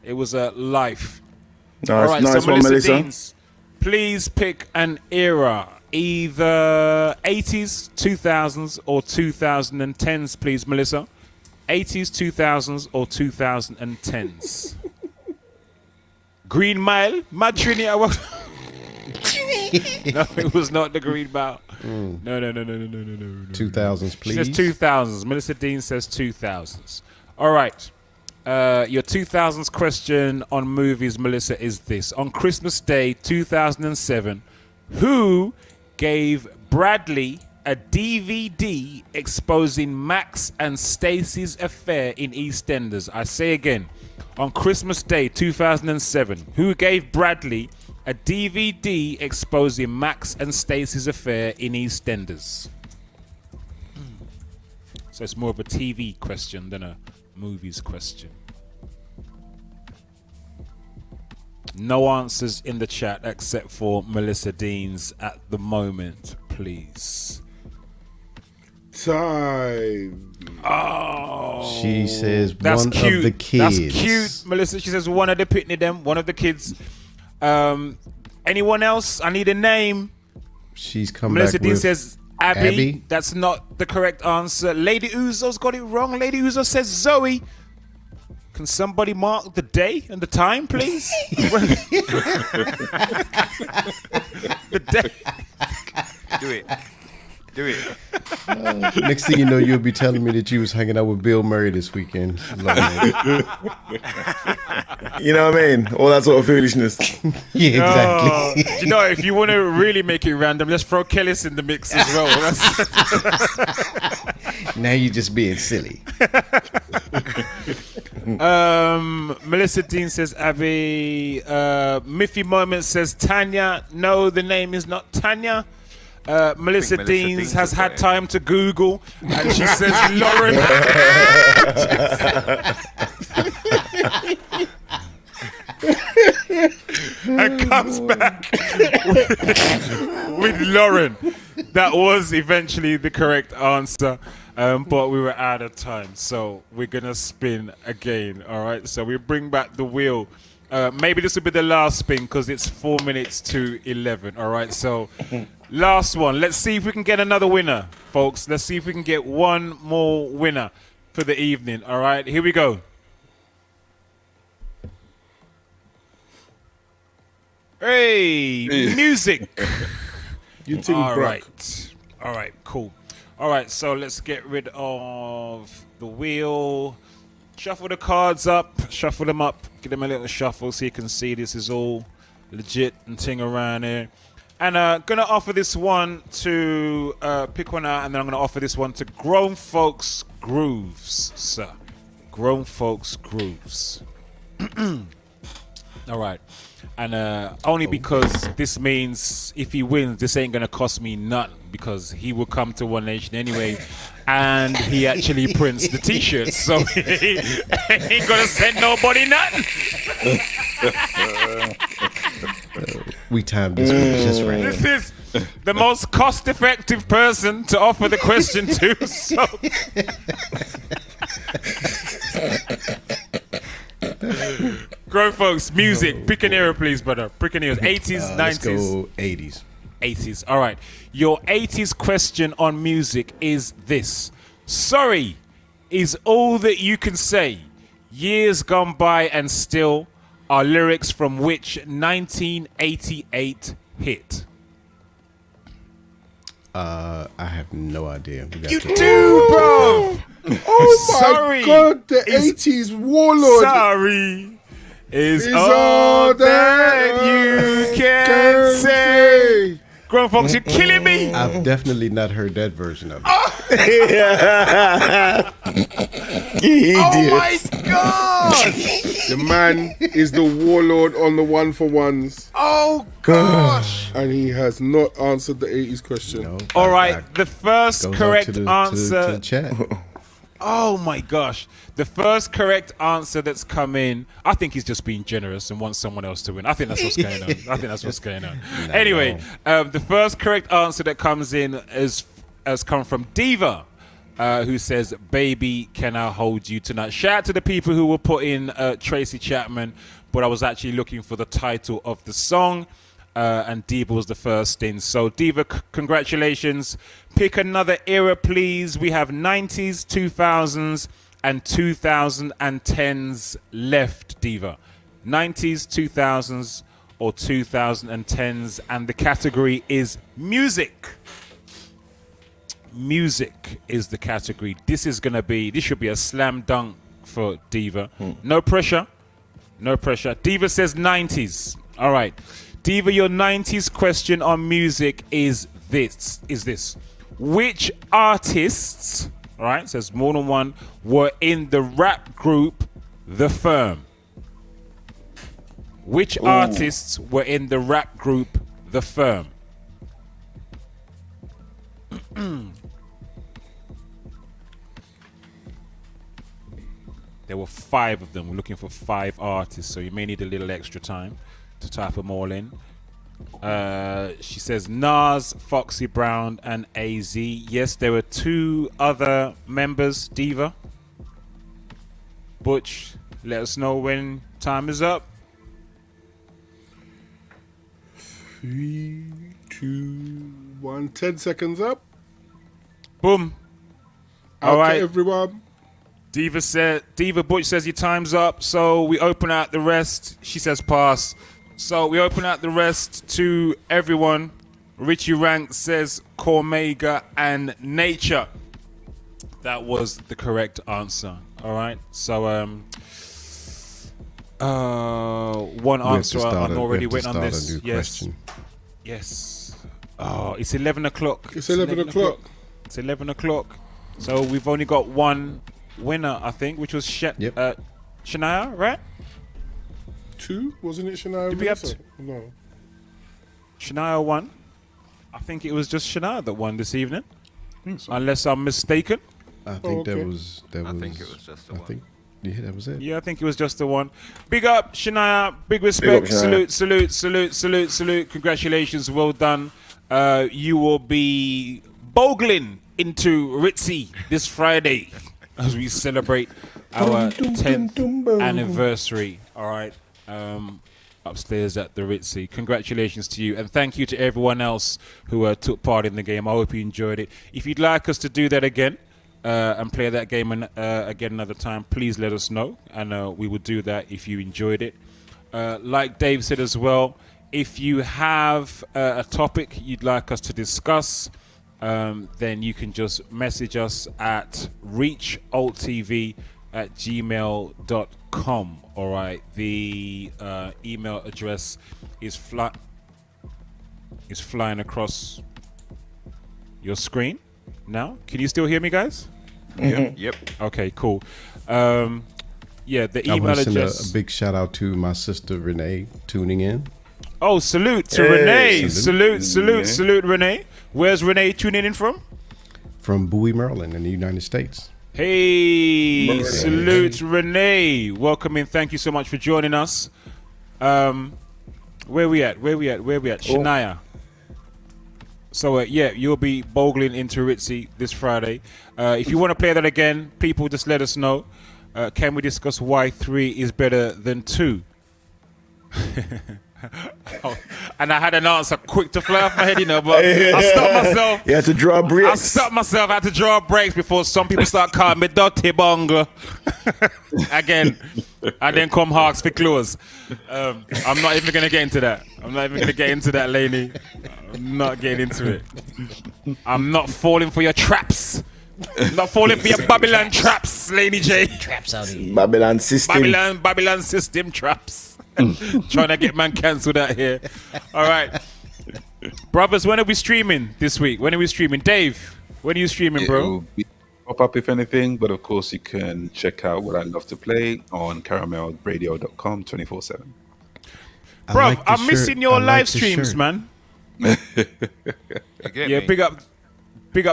It was Life. Nice, All right, nice so one, Melissa. Deans, please pick an era, either 80s, 2000s, or 2010s, please, Melissa. 80s, 2000s, or 2010s. Green Mile, Mad Trini. No, it was not the Green Mile. No. 2000s, please. She says 2000s. Melissa Dean says 2000s. All right. Your 2000s question on movies, Melissa, is this. On Christmas Day 2007, who gave Bradley a DVD exposing Max and Stacy's affair in EastEnders? I say again, on Christmas Day 2007, who gave Bradley a DVD exposing Max and Stacy's affair in EastEnders? So it's more of a TV question than a movies question. No answers in the chat except for Melissa Deans at the moment, please. Time. Oh, She says that's one cute. of the kids. That's cute, Melissa. She says one of the pitney them, one of the kids. Anyone else? I need a name. She's come Melissa back Dean with says Abby. That's not the correct answer. Lady Uzo's got it wrong. Lady Uzo says Zoe. Can somebody mark the day and the time, please? The day. Do it. Do it. Next thing you know, you'll be telling me that you was hanging out with Bill Murray this weekend. You know what I mean? All that sort of foolishness. Yeah, exactly. You know, if you want to really make it random, let's throw Kellis in the mix as well. Now you're just being silly. Melissa Dean says Abby. Miffy Moment says Tanya. No, the name is not Tanya. Melissa Deans has had time to Google, and she says Lauren. And comes back with Lauren. That was eventually the correct answer, but we were out of time, so we're gonna spin again. All right, so we bring back the wheel. Maybe this will be the last spin because it's 4 minutes to 11. All right, so last one. Let's see if we can get another winner, folks. Let's see if we can get one more winner for the evening. All right, here we go. Hey, music. You think, All Brock. right. All right, cool. All right, so let's get rid of the wheel. Shuffle the cards up. Shuffle them up. Give them a little shuffle so you can see this is all legit and ting around here. And going to offer this one to pick one out, and then I'm going to offer this one to Grown Folks Grooves, sir. Grown Folks Grooves. All right. And only because this means if he wins, this ain't going to cost me nothing because he will come to One Nation anyway. And he actually prints the T-shirts. So he ain't going to send nobody nothing. We timed this one just right. This is the most cost-effective person to offer the question to. So. Grown folks, music. Pick an era, please, brother. Pick an era. 80s, 90s. Let's go 80s. 80s. All right. Your 80s question on music is this. Sorry is all that you can say. Years gone by and still are lyrics from which 1988 hit? I have no idea. You do, bro. Oh my Sorry God, the is- 80s warlord. Sorry is all that you can say. Grown folks, you're killing me. I've definitely not heard that version of it. Oh my God! The man is the warlord on the one for ones. Oh gosh! And he has not answered the 80s question. No, All right, the first goes correct out to answer. the chat. Oh my gosh. The first correct answer that's come in, I think he's just being generous and wants someone else to win. I think that's what's going on. Anyway, the first correct answer that comes in has come from Diva, who says, "Baby, can I hold you tonight?" Shout out to the people who will put in Tracy Chapman, but I was actually looking for the title of the song. And Diva was the first in. So Diva, congratulations. Pick another era, please. We have 90s, 2000s, and 2010s left, Diva. 90s, 2000s, or 2010s. And the category is music. Music is the category. This should be a slam dunk for Diva. No pressure. No pressure. Diva says 90s. All right. Diva, your 90s question on music is this. Which artists, all right, says more than one, were in the rap group The Firm? Which artists were in the rap group The Firm? There were 5 of them. We're looking for 5 artists, so you may need a little extra time to type them all in. She says Nas, Foxy Brown, and AZ. Yes, there were 2 other members, Diva. Butch, let us know when time is up. 3, 2, 1. 10 seconds up. Boom. Out all right, to everyone. Diva Butch says your time's up, so we open out the rest. She says pass. So we open out the rest to everyone. Richie Rank says Cormega and Nature. That was the correct answer. All right. So one answer already went on this. Yes. Question. Yes. Oh, it's 11 o'clock. It's 11 o'clock. It's 11 o'clock. So we've only got one winner, I think, which was Shania, right? 2? Wasn't it Shania? Did we have No. Shania won. I think it was just Shania that won this evening. Unless I'm mistaken. I think that was. I think it was just the one. Yeah, that was it. Yeah, I think it was just the one. Big up, Shania. Big respect. Salute. Congratulations. Well done. You will be bogling into Ritzy this Friday as we celebrate our 10th anniversary. All right. Upstairs at the Ritzy. Congratulations to you, and thank you to everyone else who took part in the game. I hope you enjoyed it. If you'd like us to do that again and play that game again another time, please let us know, and we will do that if you enjoyed it. Like Dave said as well, if you have a topic you'd like us to discuss, then you can just message us at reachalttv@gmail.com. All right, the email address is flying across your screen now. Can you still hear me, guys? Yep. Okay, cool. The email address. Send a big shout out to my sister Renee tuning in. Oh, salute to Renee! Salute, Renee. Where's Renee tuning in from? From Bowie, Maryland, in the United States. Hey, salute Renee. Welcome in. Thank you so much for joining us. Where we at? Shania. So, you'll be bogling into Ritzy this Friday. If you want to play that again, people just let us know. Can we discuss why 3 is better than 2? And I had an answer quick to fly off my head, but I stopped myself. You had to draw brakes. I stopped myself. I had to draw brakes before some people start calling me dirty bongo. Again, and then come Hawks for close. I'm not even going to get into that. Laney. I'm not getting into it. I'm not falling for your traps. Not falling for your Babylon traps, Lady J. Traps out here. Babylon system. Babylon system traps. Trying to get man cancelled out here. All right. Brothers, when are we streaming this week? When are we streaming? Dave, when are you streaming, bro? It'll be pop up if anything, but of course you can check out what I love to play on caramelradio.com 24/7. Bro, I'm missing your live streams, man. Yeah, big up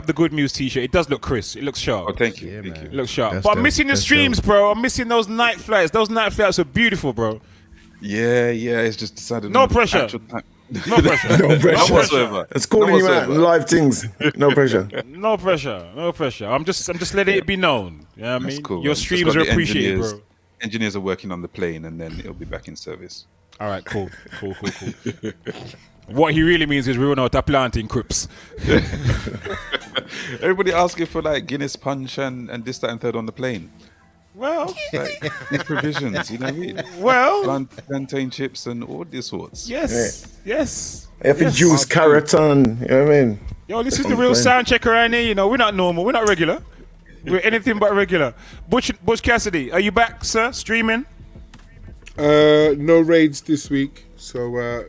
the Good News t-shirt. It does look crisp. It looks sharp. Oh, thank you. Yeah, Thank man. you. It looks sharp. That's But I'm dope. missing the That's streams, dope. bro. I'm missing those night flights. Those night flights are beautiful, bro. Yeah, it's just decided. No on the pressure. actual time. No pressure. No pressure. whatsoever. It's calling No you out whatsoever. in live things. No pressure. No pressure. No pressure. I'm just letting it be known. You know what I That's mean? cool. Your man. Just streams got are the appreciated, engineers- bro. Engineers are working on the plane, and then it'll be back in service. All right, cool. What he really means is we run out of planting crips. Everybody asking for like Guinness punch and this, that, and third on the plane. Well, Like big provisions, you know what I mean? well, Plantain chips and all these sorts. yes. If you juice carrot on, you know what I mean? Yo, this is the real sound checker around here. You know, we're not normal. We're not regular. We're anything but regular. Butch Cassidy, are you back, sir? Streaming? No raids this week, so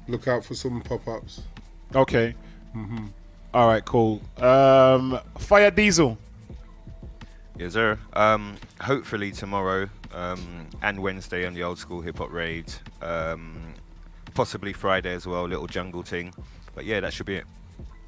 look out for some pop-ups. Okay. All right, cool. Fire Diesel. Yes, sir. Hopefully tomorrow and Wednesday on the old school hip hop raid. Possibly Friday as well, little jungle thing. But yeah, that should be it.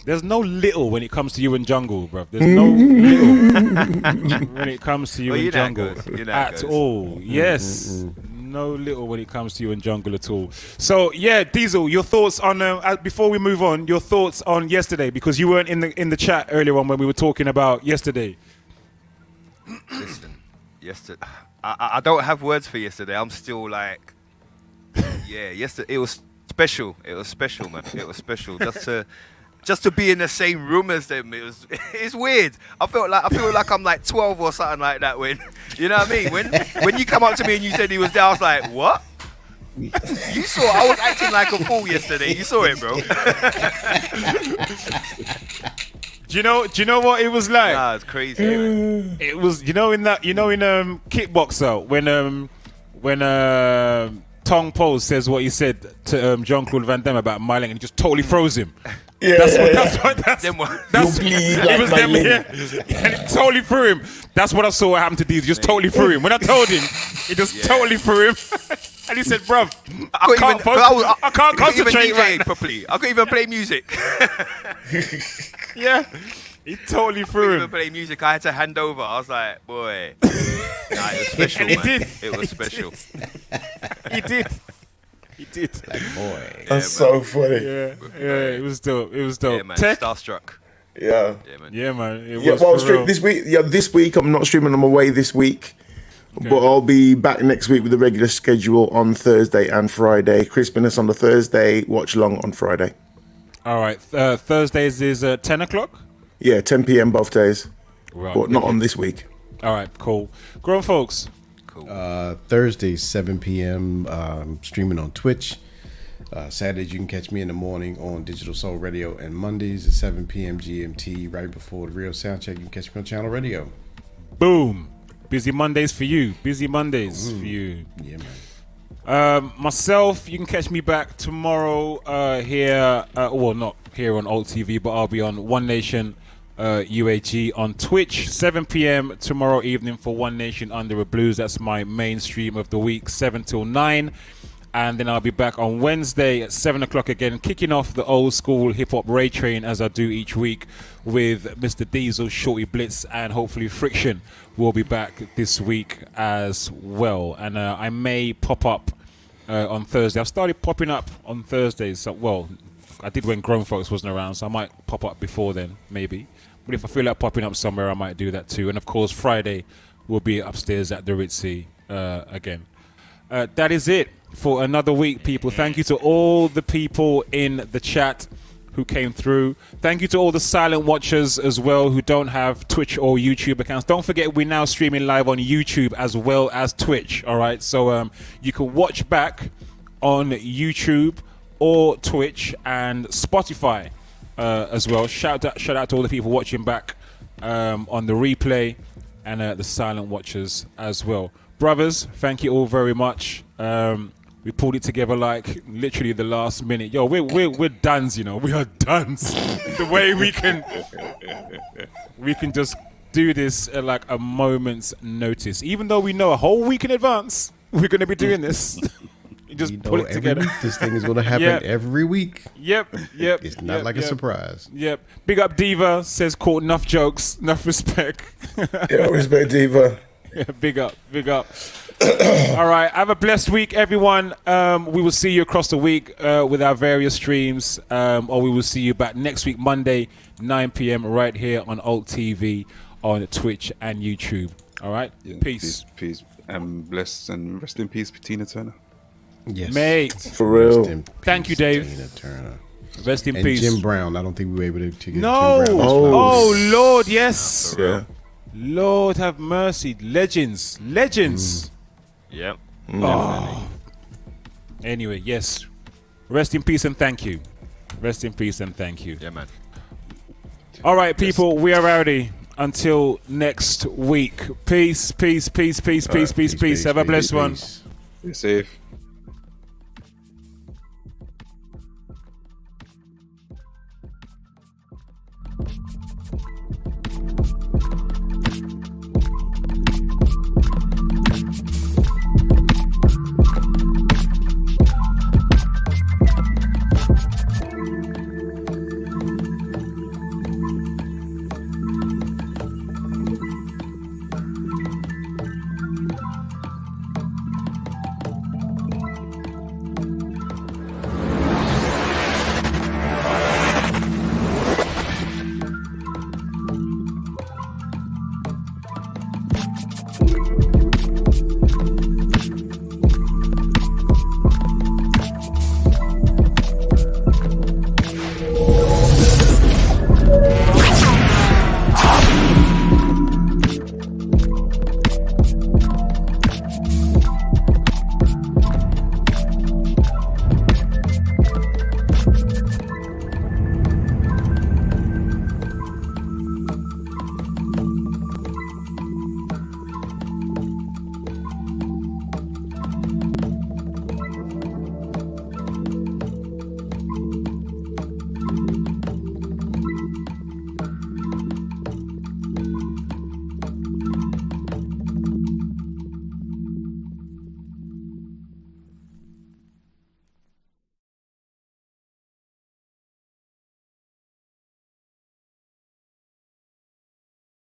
There's no little when it comes to you in jungle, bro. There's no little when it comes to you Well, in you know how it jungle goes. You know how it at goes. all. Yes, no little when it comes to you in jungle at all. So yeah, Diesel, your thoughts on before we move on, your thoughts on yesterday, because you weren't in the chat earlier on when we were talking about yesterday. Listen, yesterday, I don't have words for yesterday. I'm still like, yeah, yesterday it was special. It was special, man. It was special. Just to be in the same room as them, it's weird. I feel like I'm like 12 or something like that. When you know what I mean. When you come up to me and you said he was there, I was like, what? You saw I was acting like a fool yesterday. You saw it, bro. Do you know what it was like? Nah, it's crazy. Man. It was in Kickboxer when Tong Po says what he said to Jean-Claude Van Damme about Myling, and he just totally froze him. That's it was them here, and it totally threw him. That's what I saw happen to D's. Just totally threw him. When I told him, it just totally threw him. And he said, "Bruv, I can't concentrate right now." properly. I couldn't even play music. Yeah, he totally threw him. Even play music, I had to hand over. I was like, boy, nah, it was special. And he man. did. It was special. He did. Like, boy. That's so funny. Yeah, it was dope. Yeah, man. Tech? Starstruck. Yeah. Yeah, man. It Yeah, was well, for real. this week I'm not streaming. I'm away this week, but I'll be back next week with the regular schedule on Thursday and Friday. Crispiness on the Thursday, watch along on Friday. All right, Thursdays is 10 o'clock? Yeah, 10 p.m. both days, Right, but not wicked. on this week. All right, cool. Grown folks. Thursday, 7 p.m. Streaming on Twitch. Saturdays, you can catch me in the morning on Digital Soul Radio, and Mondays at 7 p.m. GMT, right before the real Soundcheck. You can catch me on Channel Radio. Boom. Busy Mondays for you. Busy Mondays for you. Yeah, man. Myself, you can catch me back tomorrow here. Well, not here on Alt TV, but I'll be on One Nation UAG on Twitch, 7 p.m. tomorrow evening for One Nation Under a Blues. That's my main stream of the week, 7 till 9. And then I'll be back on Wednesday at 7 o'clock again, kicking off the old school hip hop raid train as I do each week with Mr. Diesel, Shorty Blitz, and hopefully Friction will be back this week as well. And I may pop up on Thursday. I've started popping up on Thursdays. So, well, I did when Grown Folks wasn't around, so I might pop up before then, maybe. But if I feel like popping up somewhere, I might do that too. And of course, Friday will be upstairs at the Ritzy again. That is it for another week, people. Thank you to all the people in the chat who came through. Thank you to all the silent watchers as well who don't have Twitch or YouTube accounts. Don't forget, we're now streaming live on YouTube as well as Twitch. All right, so you can watch back on YouTube or Twitch and Spotify as well. Shout out to all the people watching back on the replay and the silent watchers as well. Brothers, thank you all very much. We pulled it together like literally the last minute. Yo, we're duns, you know. We are duns. The way we can just do this at like a moment's notice, even though we know a whole week in advance we're going to be doing this. You just pull it together. Week, this thing is going to happen every week. Yep. It's not like a surprise. Yep. Big up Diva, says caught enough jokes, enough respect. Yeah, respect Diva. Yeah, big up. All right, have a blessed week, everyone. We will see you across the week with our various streams, or we will see you back next week, Monday, 9 p.m. right here on Alt TV, on Twitch and YouTube. All right, peace. Peace. Bless and rest in peace, Tina Turner. Yes, mate. For real. Thank you, Dave. Tina Turner. Rest in and peace. Jim Brown. I don't think we were able to get No. Jim Brown. Oh Lord, yes. Yeah. Lord have mercy. Legends. Yep. Oh. Anyway, yes. Rest in peace and thank you. Rest in peace and thank you. Yeah, man. All right, people, we are ready until next week. Peace. Have a blessed one. Be safe.